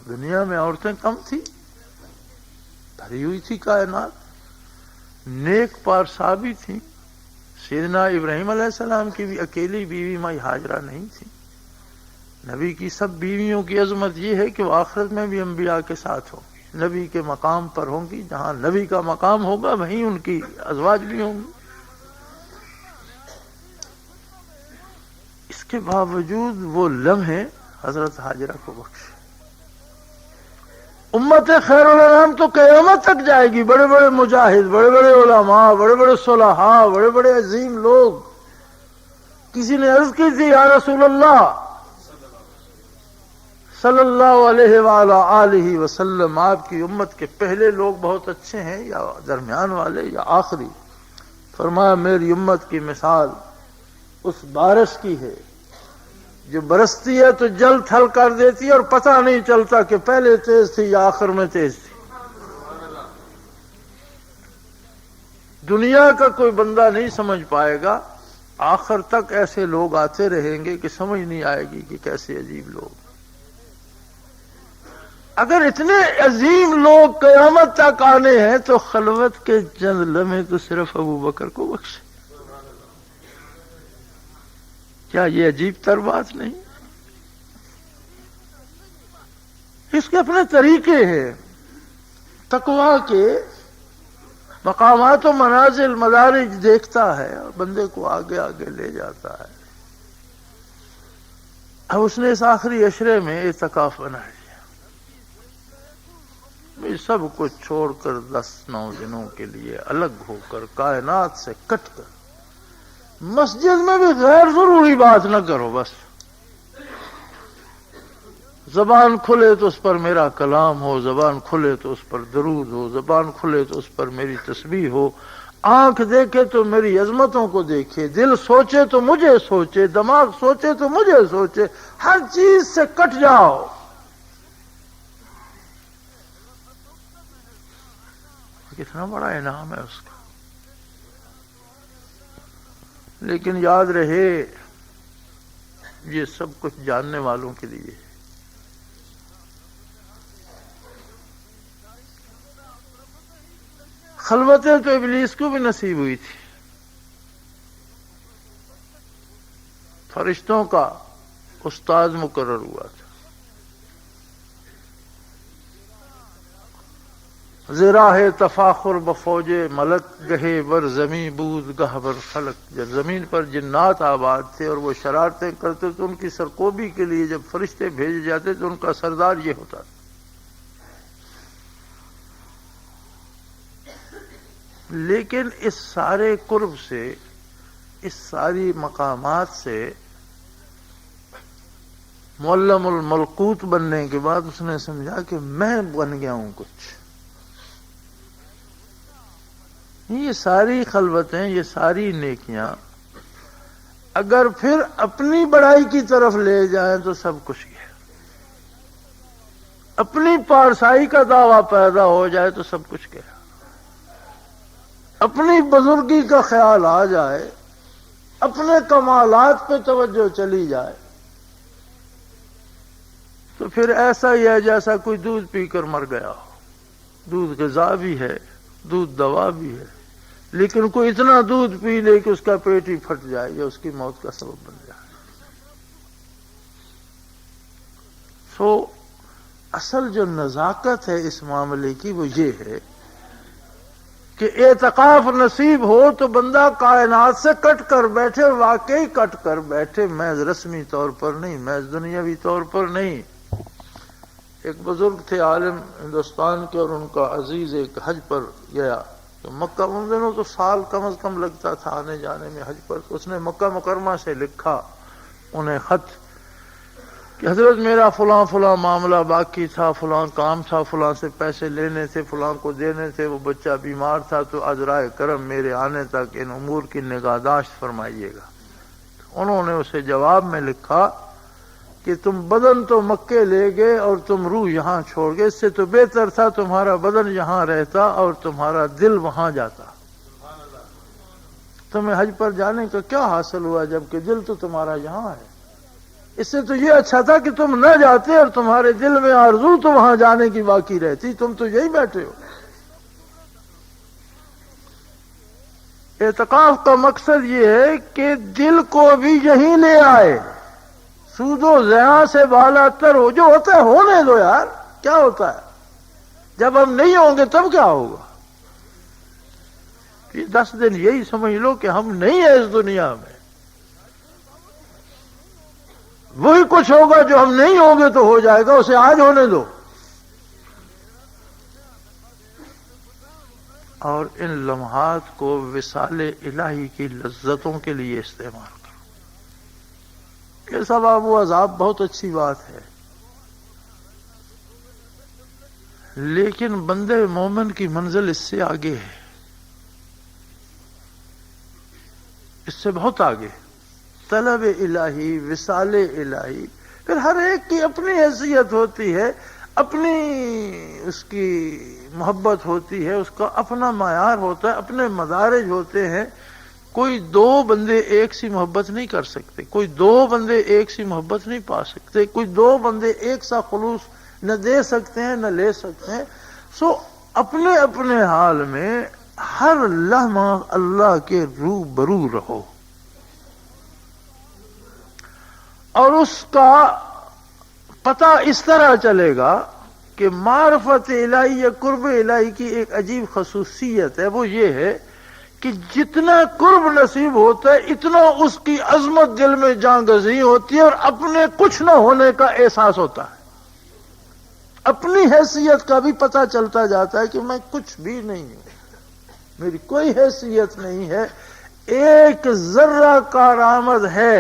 دنیا میں عورتیں کم تھی، بھری ہوئی تھی کائنات، نیک پارسابی تھیں. سیدنا ابراہیم علیہ السلام کی بھی اکیلی بیوی مائی ہاجرہ نہیں تھی. نبی کی سب بیویوں کی عظمت یہ ہے کہ وہ آخرت میں بھی انبیاء کے ساتھ ہوں گی، نبی کے مقام پر ہوں گی. جہاں نبی کا مقام ہوگا وہیں ان کی ازواج بھی ہوں گی. اس کے باوجود وہ لمحے حضرت ہاجرہ کو بخشے. امت خیر الانام تو قیامت تک جائے گی، بڑے بڑے مجاہد، بڑے بڑے علماء، بڑے بڑے صلحاء، بڑے بڑے عظیم لوگ. کسی نے عرض کی تھی، یا رسول اللہ صلی اللہ علیہ وآلہ آلہ وسلم، آپ کی امت کے پہلے لوگ بہت اچھے ہیں یا درمیان والے یا آخری؟ فرمایا میری امت کی مثال اس بارش کی ہے جو برستی ہے تو جل تھل کر دیتی ہے اور پتہ نہیں چلتا کہ پہلے تیز تھی یا آخر میں تیز تھی. دنیا کا کوئی بندہ نہیں سمجھ پائے گا، آخر تک ایسے لوگ آتے رہیں گے کہ سمجھ نہیں آئے گی کہ کیسے عجیب لوگ. اگر اتنے عظیم لوگ قیامت تک آنے ہیں تو خلوت کے چند لمحے تو صرف ابو بکر کو بخشے. کیا یہ عجیب تر بات نہیں؟ اس کے اپنے طریقے ہیں. تقویٰ کے مقامات و منازل مدارج دیکھتا ہے اور بندے کو آگے آگے لے جاتا ہے. اب اس نے اس آخری عشرے میں اعتکاف بنا لیا. سب کچھ چھوڑ کر 10-9 دنوں کے لیے الگ ہو کر، کائنات سے کٹ کر، مسجد میں بھی غیر ضروری بات نہ کرو. بس زبان کھلے تو اس پر میرا کلام ہو، زبان کھلے تو اس پر درود ہو، زبان کھلے تو اس پر میری تسبیح ہو، آنکھ دیکھے تو میری عظمتوں کو دیکھے، دل سوچے تو مجھے سوچے، دماغ سوچے تو مجھے سوچے. ہر چیز سے کٹ جاؤ. کتنا بڑا انعام ہے اس کا. لیکن یاد رہے یہ سب کچھ جاننے والوں کے لیے. خلوتیں تو ابلیس کو بھی نصیب ہوئی تھی، فرشتوں کا استاد مقرر ہوا تھا. زراہ تفاخر بفوج ملک گہے بر زمین بود گہ بر فلک. جب زمین پر جنات آباد تھے اور وہ شرارتیں کرتے تو ان کی سرکوبی کے لیے جب فرشتے بھیجے جاتے تو ان کا سردار یہ ہوتا تھا. لیکن اس سارے قرب سے، اس ساری مقامات سے معلم الملکوت بننے کے بعد اس نے سمجھا کہ میں بن گیا ہوں کچھ. یہ ساری خلوتیں، یہ ساری نیکیاں اگر پھر اپنی بڑائی کی طرف لے جائیں تو سب کچھ گیا. اپنی پارسائی کا دعویٰ پیدا ہو جائے تو سب کچھ گیا. اپنی بزرگی کا خیال آ جائے، اپنے کمالات پہ توجہ چلی جائے تو پھر ایسا ہی ہے جیسا کوئی دودھ پی کر مر گیا ہو. دودھ غذا بھی ہے، دودھ دوا بھی ہے، لیکن کوئی اتنا دودھ پی لے کہ اس کا پیٹ ہی پھٹ جائے یا اس کی موت کا سبب بن جائے. اصل جو نزاکت ہے اس معاملے کی وہ یہ ہے کہ اعتقاف نصیب ہو تو بندہ کائنات سے کٹ کر بیٹھے، اور واقعی کٹ کر بیٹھے، محض رسمی طور پر نہیں، محض دنیاوی طور پر نہیں. ایک بزرگ تھے عالم ہندوستان کے، اور ان کا عزیز ایک حج پر گیا تو مکہ، ان دنوں تو سال کم از کم لگتا تھا آنے جانے میں حج پر. تو اس نے مکہ مکرمہ سے لکھا انہیں خط کہ حضرت میرا فلاں فلاں معاملہ باقی تھا، فلاں کام تھا، فلاں سے پیسے لینے تھے، فلاں کو دینے تھے، وہ بچہ بیمار تھا، تو عذرائے کرم میرے آنے تک ان امور کی نگہداشت فرمائیے گا. انہوں نے اسے جواب میں لکھا کہ تم بدن تو مکے لے گئے اور تم روح یہاں چھوڑ گئے، اس سے تو بہتر تھا تمہارا بدن یہاں رہتا اور تمہارا دل وہاں جاتا. تمہیں حج پر جانے کا کیا حاصل ہوا جبکہ دل تو تمہارا یہاں ہے؟ اس سے تو یہ اچھا تھا کہ تم نہ جاتے اور تمہارے دل میں آرزو تو وہاں جانے کی باقی رہتی، تم تو یہی بیٹھے ہو. اعتکاف کا مقصد یہ ہے کہ دل کو بھی یہیں لے آئے، سود و زیاں سے بالا تر ہو. جو ہوتا ہے ہونے دو یار، کیا ہوتا ہے؟ جب ہم نہیں ہوں گے تب کیا ہوگا؟ یہ 10 دن یہی سمجھ لو کہ ہم نہیں ہیں اس دنیا میں. وہی کچھ ہوگا جو ہم نہیں ہوں گے تو ہو جائے گا، اسے آج ہونے دو. اور ان لمحات کو وصال الہی کی لذتوں کے لیے استعمال کرو. یہ ثواب و عذاب بہت اچھی بات ہے، لیکن بندے مومن کی منزل اس سے آگے ہے، اس سے بہت آگے. طلب الہی، وصال الہی، پھر ہر ایک کی اپنی حیثیت ہوتی ہے، اپنی اس کی محبت ہوتی ہے، اس کا اپنا معیار ہوتا ہے، اپنے مدارج ہوتے ہیں. کوئی 2 بندے ایک سی محبت نہیں کر سکتے، کوئی 2 بندے ایک سی محبت نہیں پا سکتے، کوئی 2 بندے ایک سا خلوص نہ دے سکتے ہیں نہ لے سکتے ہیں. اپنے اپنے حال میں ہر لمحہ اللہ کے روبرو رہو، اور اس کا پتہ اس طرح چلے گا کہ معرفت الہی یا قرب الہی کی ایک عجیب خصوصیت ہے. وہ یہ ہے کہ جتنا قرب نصیب ہوتا ہے اتنا اس کی عظمت دل میں جانگزی ہوتی ہے، اور اپنے کچھ نہ ہونے کا احساس ہوتا ہے. اپنی حیثیت کا بھی پتہ چلتا جاتا ہے کہ میں کچھ بھی نہیں ہوں، میری کوئی حیثیت نہیں ہے، ایک ذرہ کارآمد ہے،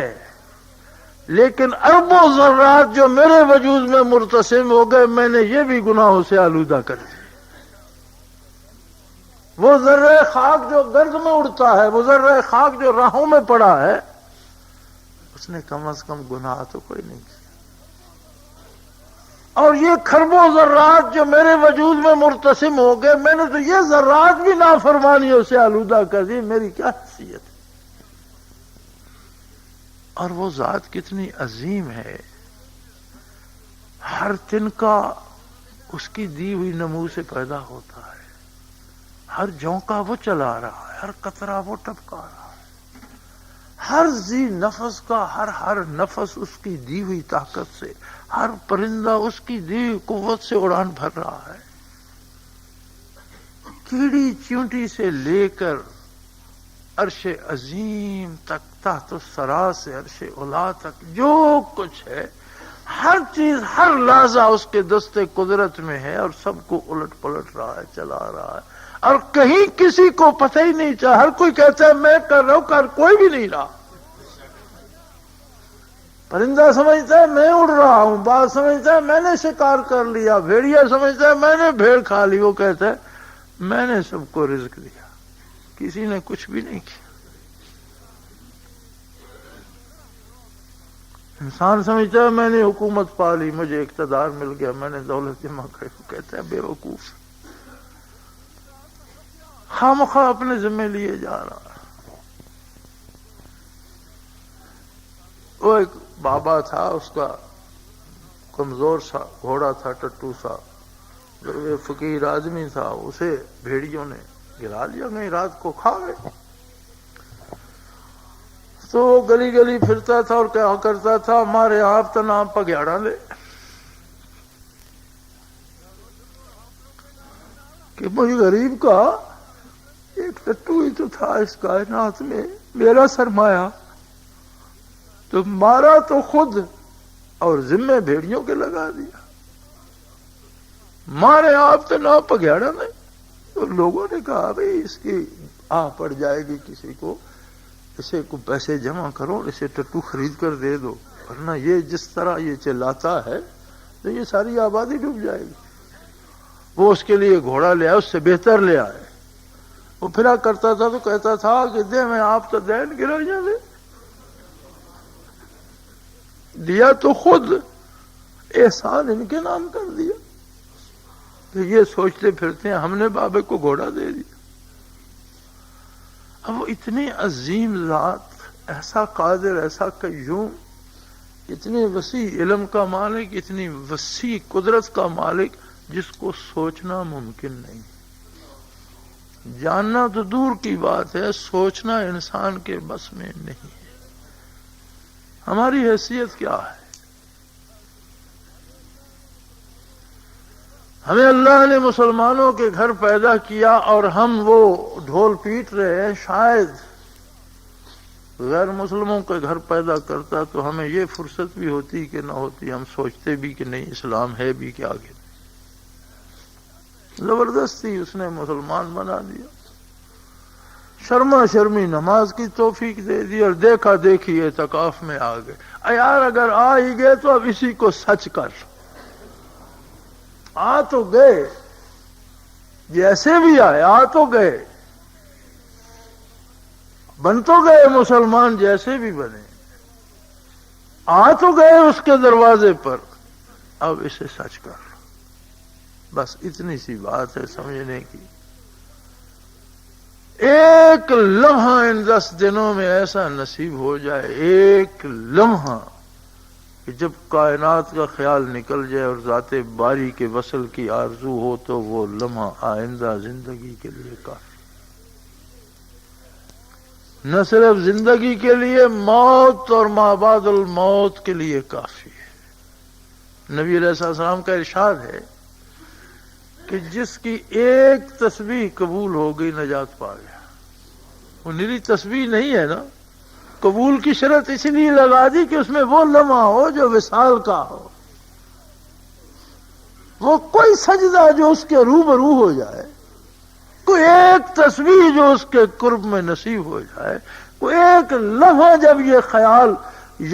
لیکن اربوں ذرات جو میرے وجود میں مرتسم ہو گئے، میں نے یہ بھی گناہوں سے آلودہ کر دیا. وہ ذرہ خاک جو گرد میں اڑتا ہے، وہ ذرہ خاک جو راہوں میں پڑا ہے، اس نے کم از کم گناہ تو کوئی نہیں کیا. اور یہ کھربوں ذرات جو میرے وجود میں مرتسم ہو گئے، میں نے تو یہ ذرات بھی نافرمانیوں سے آلودہ کر دی، میری کیا حیثیت ہے؟ اور وہ ذات کتنی عظیم ہے، ہر تنکا اس کی دی ہوئی نمو سے پیدا ہوتا ہے. ہر جھونکا وہ چلا رہا ہے، ہر قطرہ وہ ٹپکا رہا ہے، ہر ذی نفس کا ہر نفس اس کی دی ہوئی طاقت سے، ہر پرندہ اس کی دی ہوئی قوت سے اڑان بھر رہا ہے۔ کیڑی چیونٹی سے لے کر عرش عظیم تک، تحت الثری سے عرش اولا تک جو کچھ ہے، ہر چیز ہر لحظہ اس کے دستے قدرت میں ہے، اور سب کو الٹ پلٹ رہا ہے، چلا رہا ہے، اور کہیں کسی کو پتہ ہی نہیں چلا۔ ہر کوئی کہتا ہے میں کر رہا ہوں، کر کوئی بھی نہیں رہا۔ پرندہ سمجھتا ہے میں اڑ رہا ہوں، باز سمجھتا ہے میں نے شکار کر لیا، بھیڑیا سمجھتا ہے میں نے بھیڑ کھا لی، وہ کہتا ہے میں نے سب کو رزق دیا، کسی نے کچھ بھی نہیں کیا۔ انسان سمجھتا ہے میں نے حکومت پا لی، مجھے اقتدار مل گیا، میں نے دولت جمع کری، وہ کہتا ہے بے وقوف، خامخواہ اپنے ذمہ لیے جا رہا ہے۔ وہ ایک بابا تھا، اس کا کمزور سا گھوڑا تھا، ٹٹو سا، جو یہ فقیر آدمی تھا، اسے بھیڑیوں نے گرا لیا، کہیں رات کو کھا گئے۔ تو وہ گلی گلی پھرتا تھا اور کیا کرتا تھا، ہمارے آپ تو نام پگیاڑا لے کہ مجھ غریب کا ایک ٹٹو ہی تو تھا اس کائنات میں، میرا سرمایہ، تو مارا تو خود اور ذمہ بھیڑیوں کے لگا دیا، مارے آپ تو نہ پگیاڑا نے۔ تو لوگوں نے کہا بھئی اس کی پڑ جائے گی کسی کو، اسے کو پیسے جمع کرو، اسے ٹٹو خرید کر دے دو، ورنہ یہ جس طرح یہ چلاتا ہے تو یہ ساری آبادی ڈوب جائے گی۔ وہ اس کے لیے گھوڑا لے آئے، اس سے بہتر لے آئے۔ وہ پھرا کرتا تھا تو کہتا تھا کہ دے میں آپ تو دین گرا جائے، دیا تو خود، احسان ان کے نام کر دیا۔ کہ یہ سوچتے پھرتے ہیں ہم نے بابے کو گھوڑا دے دیا۔ اب وہ اتنی عظیم ذات، ایسا قادر، ایسا قیوم، اتنے وسیع علم کا مالک، اتنی وسیع قدرت کا مالک، جس کو سوچنا ممکن نہیں، جاننا تو دور کی بات ہے، سوچنا انسان کے بس میں نہیں ہے۔ ہماری حیثیت کیا ہے؟ ہمیں اللہ نے مسلمانوں کے گھر پیدا کیا اور ہم وہ ڈھول پیٹ رہے ہیں۔ شاید غیر مسلموں کے گھر پیدا کرتا تو ہمیں یہ فرصت بھی ہوتی کہ نہ ہوتی، ہم سوچتے بھی کہ نہیں اسلام ہے بھی کہ آگے۔ زبردستی اس نے مسلمان بنا دیا، شرما شرمی نماز کی توفیق دے دی، اور دیکھا دیکھی اعتکاف میں آ گئے۔ یار اگر آ ہی گئے تو اب اسی کو سچ کر، آ تو گئے، جیسے بھی آئے آ تو گئے، بن تو گئے مسلمان جیسے بھی بنے، آ تو گئے اس کے دروازے پر، اب اسے سچ کر۔ بس اتنی سی بات ہے سمجھنے کی۔ ایک لمحہ ان 10 دنوں میں ایسا نصیب ہو جائے، ایک لمحہ کہ جب کائنات کا خیال نکل جائے اور ذات باری کے وصل کی آرزو ہو تو وہ لمحہ آئندہ زندگی کے لیے کافی، نہ صرف زندگی کے لیے، موت اور ما بعد الموت کے لیے کافی ہے۔ نبی علیہ السلام کا ارشاد ہے کہ جس کی ایک تسبیح قبول ہو گئی نجات پا گیا۔ وہ نری تسبیح نہیں ہے نا، قبول کی شرط اس لیے لگا دی کہ اس میں وہ لمحہ ہو جو وصال کا ہو، وہ کوئی سجدہ جو اس کے روبرو ہو جائے، کوئی ایک تسبیح جو اس کے قرب میں نصیب ہو جائے، کوئی ایک لمحہ جب یہ خیال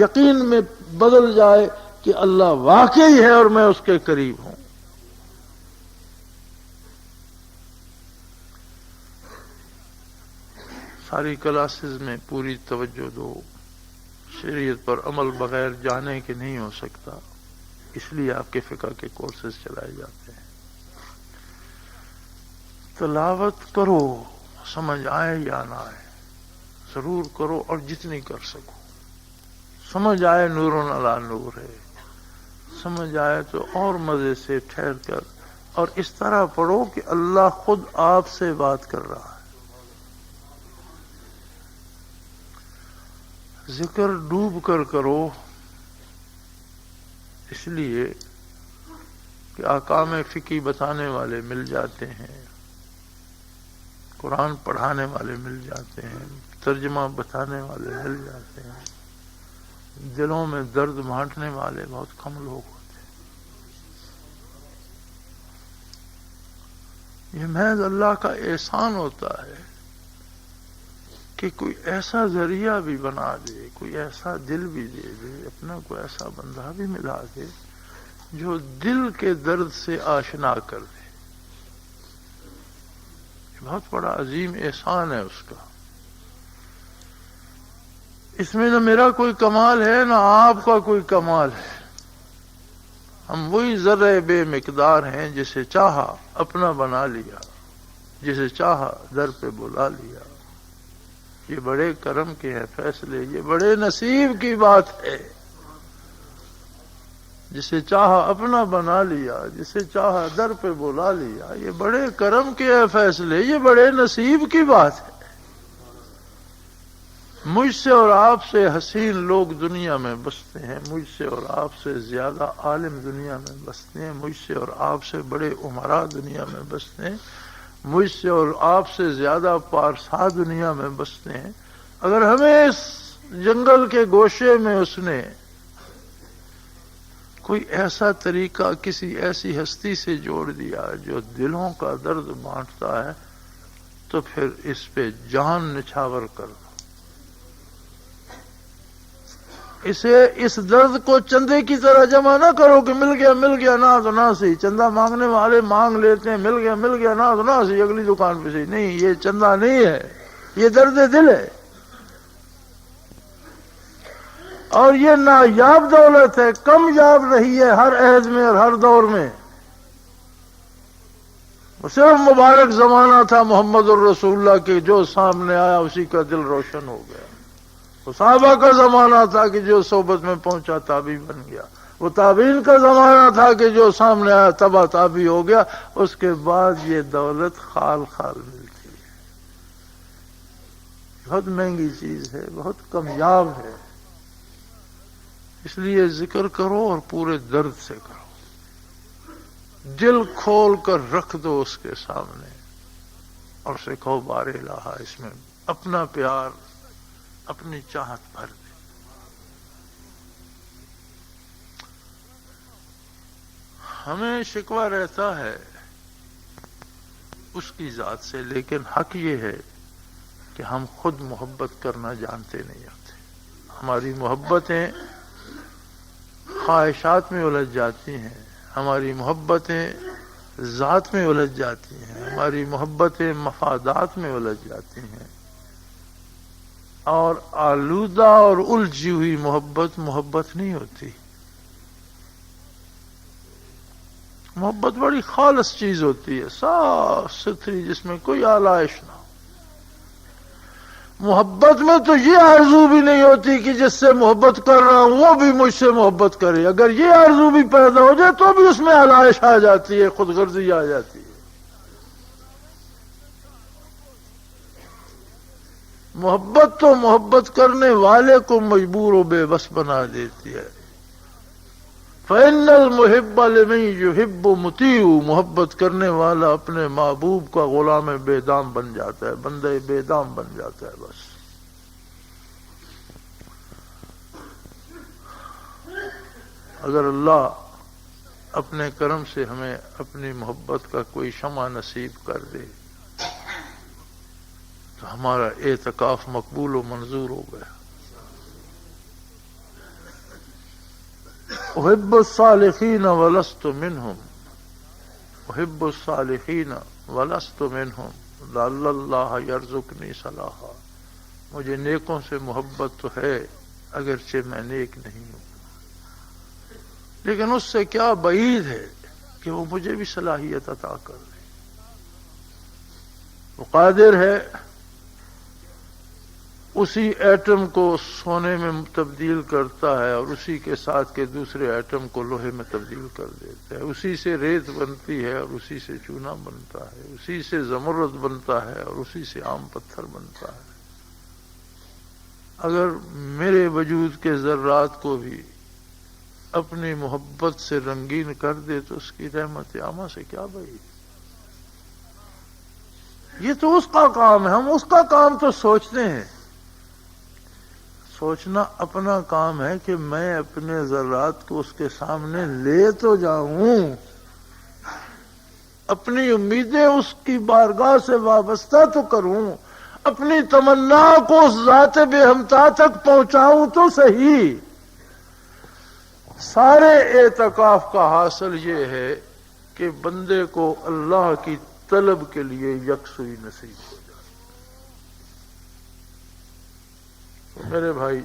یقین میں بدل جائے کہ اللہ واقعی ہے اور میں اس کے قریب ہوں۔ ساری کلاسز میں پوری توجہ دو، شریعت پر عمل بغیر جانے کے نہیں ہو سکتا، اس لیے آپ کے فقہ کے کورسز چلائے جاتے ہیں۔ تلاوت کرو، سمجھ آئے یا نہ آئے ضرور کرو، اور جتنی کر سکو۔ سمجھ آئے نور علی نور ہے، سمجھ آئے تو اور مزے سے ٹھہر کر اور اس طرح پڑھو کہ اللہ خود آپ سے بات کر رہا ہے. ذکر ڈوب کر کرو، اس لیے کہ احکام فقہی بتانے والے مل جاتے ہیں، قرآن پڑھانے والے مل جاتے ہیں، ترجمہ بتانے والے مل جاتے ہیں، دلوں میں درد بانٹنے والے بہت کم لوگ ہوتے ہیں. یہ محض اللہ کا احسان ہوتا ہے کہ کوئی ایسا ذریعہ بھی بنا دے، کوئی ایسا دل بھی دے دے، اپنا کوئی ایسا بندہ بھی ملا دے جو دل کے درد سے آشنا کر دے. یہ بہت بڑا عظیم احسان ہے اس کا. اس میں نہ میرا کوئی کمال ہے نہ آپ کا کوئی کمال ہے. ہم وہی ذرے بے مقدار ہیں جسے چاہا اپنا بنا لیا، جسے چاہا در پہ بلا لیا. یہ بڑے کرم کے ہیں فیصلے، یہ بڑے نصیب کی بات ہے. جسے چاہا اپنا بنا لیا، جسے چاہا در پہ بلا لیا. یہ بڑے کرم کے ہیں فیصلے، یہ بڑے نصیب کی بات ہے. مجھ سے اور آپ سے حسین لوگ دنیا میں بستے ہیں، مجھ سے اور آپ سے زیادہ عالم دنیا میں بستے ہیں، مجھ سے اور آپ سے بڑے عمراء دنیا میں بستے ہیں، مجھ سے اور آپ سے زیادہ پارسا دنیا میں بستے ہیں. اگر ہمیں اس جنگل کے گوشے میں اس نے کوئی ایسا طریقہ کسی ایسی ہستی سے جوڑ دیا جو دلوں کا درد بانٹتا ہے، تو پھر اس پہ جان نچھاور کر دو. اس درد کو چندے کی طرح جمع نہ کرو کہ مل گیا نہ تو نہ سی. چندہ مانگنے والے مانگ لیتے ہیں، مل گیا نہ تو نہ سی، اگلی دکان پہ سی. نہیں، یہ چندہ نہیں ہے، یہ درد دل ہے. اور یہ نایاب دولت ہے، کم یاب رہی ہے ہر عہد میں اور ہر دور میں. صرف مبارک زمانہ تھا محمد الرسول اللہ کے، جو سامنے آیا اسی کا دل روشن ہو گیا. وہ صحابہ کا زمانہ تھا کہ جو صحبت میں پہنچا تابعی بن گیا. وہ تابعین کا زمانہ تھا کہ جو سامنے آیا تبا تابعی ہو گیا. اس کے بعد یہ دولت خال خال ملتی ہے. بہت مہنگی چیز ہے، بہت کمیاب ہے. اس لیے ذکر کرو اور پورے درد سے کرو. دل کھول کر رکھ دو اس کے سامنے اور اسے کہو بار الہ، اس میں اپنا پیار، اپنی چاہت بھر دے. ہمیں شکوہ رہتا ہے اس کی ذات سے، لیکن حق یہ ہے کہ ہم خود محبت کرنا جانتے نہیں ہوتے. ہماری محبتیں خواہشات میں الجھ جاتی ہیں، ہماری محبتیں ذات میں الجھ جاتی ہیں، ہماری محبتیں مفادات میں الجھ جاتی ہیں. اور آلودہ اور الجھی ہوئی محبت نہیں ہوتی. محبت بڑی خالص چیز ہوتی ہے، صاف ستھری، جس میں کوئی آلائش نہ ہو. محبت میں تو یہ آرزو بھی نہیں ہوتی کہ جس سے محبت کر رہا ہوں وہ بھی مجھ سے محبت کرے. اگر یہ آرزو بھی پیدا ہو جائے تو بھی اس میں آلائش آ جاتی ہے، خود غرضی آ جاتی ہے. محبت تو محبت کرنے والے کو مجبور و بے بس بنا دیتی ہے. فَإِنَّ الْمُحِبَّ لِمَن يُحِبُّ مُطِيعُ. محبت کرنے والا اپنے محبوب کا غلام بے دام بن جاتا ہے، بندے بے دام بن جاتا ہے. بس اگر اللہ اپنے کرم سے ہمیں اپنی محبت کا کوئی شمع نصیب کر دے تو ہمارا اعتکاف مقبول و منظور ہو گیا. احب الصالحین ولست منہم، احب الصالحین ولست منہم لعل اللہ یرزقنی صلاحا. مجھے نیکوں سے محبت تو ہے اگرچہ میں نیک نہیں ہوں، لیکن اس سے کیا بعید ہے کہ وہ مجھے بھی صلاحیت عطا کر دے. وہ قادر ہے اسی ایٹم کو سونے میں تبدیل کرتا ہے اور اسی کے ساتھ کے دوسرے ایٹم کو لوہے میں تبدیل کر دیتا ہے، اسی سے ریت بنتی ہے اور اسی سے چونا بنتا ہے، اسی سے زمرد بنتا ہے اور اسی سے عام پتھر بنتا ہے۔ اگر میرے وجود کے ذرات کو بھی اپنی محبت سے رنگین کر دے تو اس کی رحمت عامہ سے کیا بھائی؟ یہ تو اس کا کام ہے، ہم اس کا کام تو سوچتے ہیں۔ سوچنا اپنا کام ہے کہ میں اپنے ذرات کو اس کے سامنے لے تو جاؤں، اپنی امیدیں اس کی بارگاہ سے وابستہ تو کروں، اپنی تمنا کو اس ذات بے ہمتا تک پہنچاؤں تو صحیح۔ سارے اعتکاف کا حاصل یہ ہے کہ بندے کو اللہ کی طلب کے لیے یکسوئی نصیب ہو جائے۔ میرے بھائی،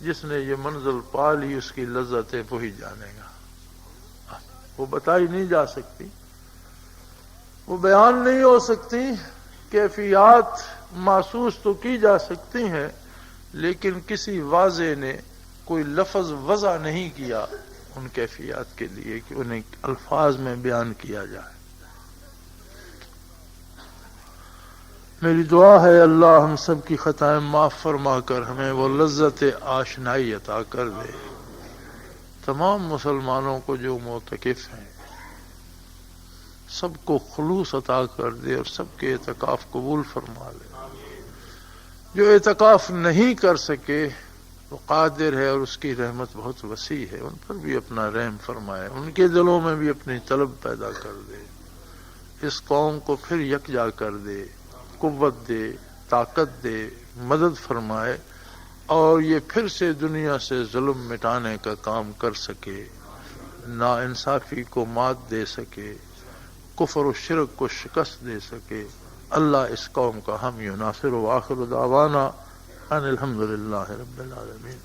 جس نے یہ منزل پا لی اس کی لذتیں وہی جانے گا، وہ بتائی نہیں جا سکتی، وہ بیان نہیں ہو سکتی، کیفیات محسوس تو کی جا سکتی ہیں لیکن کسی واضح نے کوئی لفظ وضع نہیں کیا ان کیفیات کے لیے کہ انہیں الفاظ میں بیان کیا جائے۔ میری دعا ہے اللہ ہم سب کی خطائیں معاف فرما کر ہمیں وہ لذت آشنائی عطا کر دے۔ تمام مسلمانوں کو جو معتکف ہیں سب کو خلوص عطا کر دے اور سب کے اعتکاف قبول فرما لے۔ جو اعتکاف نہیں کر سکے وہ قادر ہے اور اس کی رحمت بہت وسیع ہے، ان پر بھی اپنا رحم فرمائے، ان کے دلوں میں بھی اپنی طلب پیدا کر دے، اس قوم کو پھر یکجا کر دے، قوت دے، طاقت دے، مدد فرمائے اور یہ پھر سے دنیا سے ظلم مٹانے کا کام کر سکے، ناانصافی کو مات دے سکے، کفر و شرک کو شکست دے سکے۔ اللہ اس قوم کا حامی و ناصر و آخر دعوانا ان الحمدللہ رب العالمین۔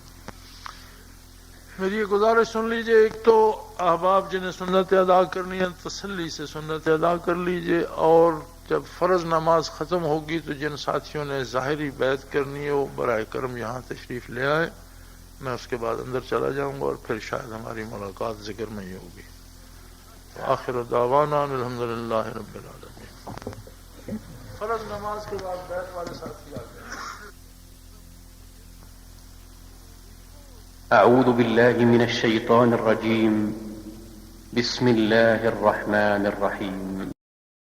میری یہ گزارش سن لیجئے، ایک تو احباب جنہیں سنت ادا کرنی ہے تسلی سے سنت ادا کر لیجئے، اور جب فرض نماز ختم ہوگی تو جن ساتھیوں نے ظاہری بیعت کرنی ہے وہ برائے کرم یہاں تشریف لے آئیں، میں اس کے بعد اندر چلا جاؤں گا اور پھر شاید ہماری ملاقات ذکر میں ہی ہوگی۔ آخر دعوانا الحمدللہ رب العالمین۔ فرض نماز کے بعد بیعت والے ساتھی آ گئے۔ اعوذ باللہ من الشیطان الرجیم، بسم اللہ الرحمن الرحیم۔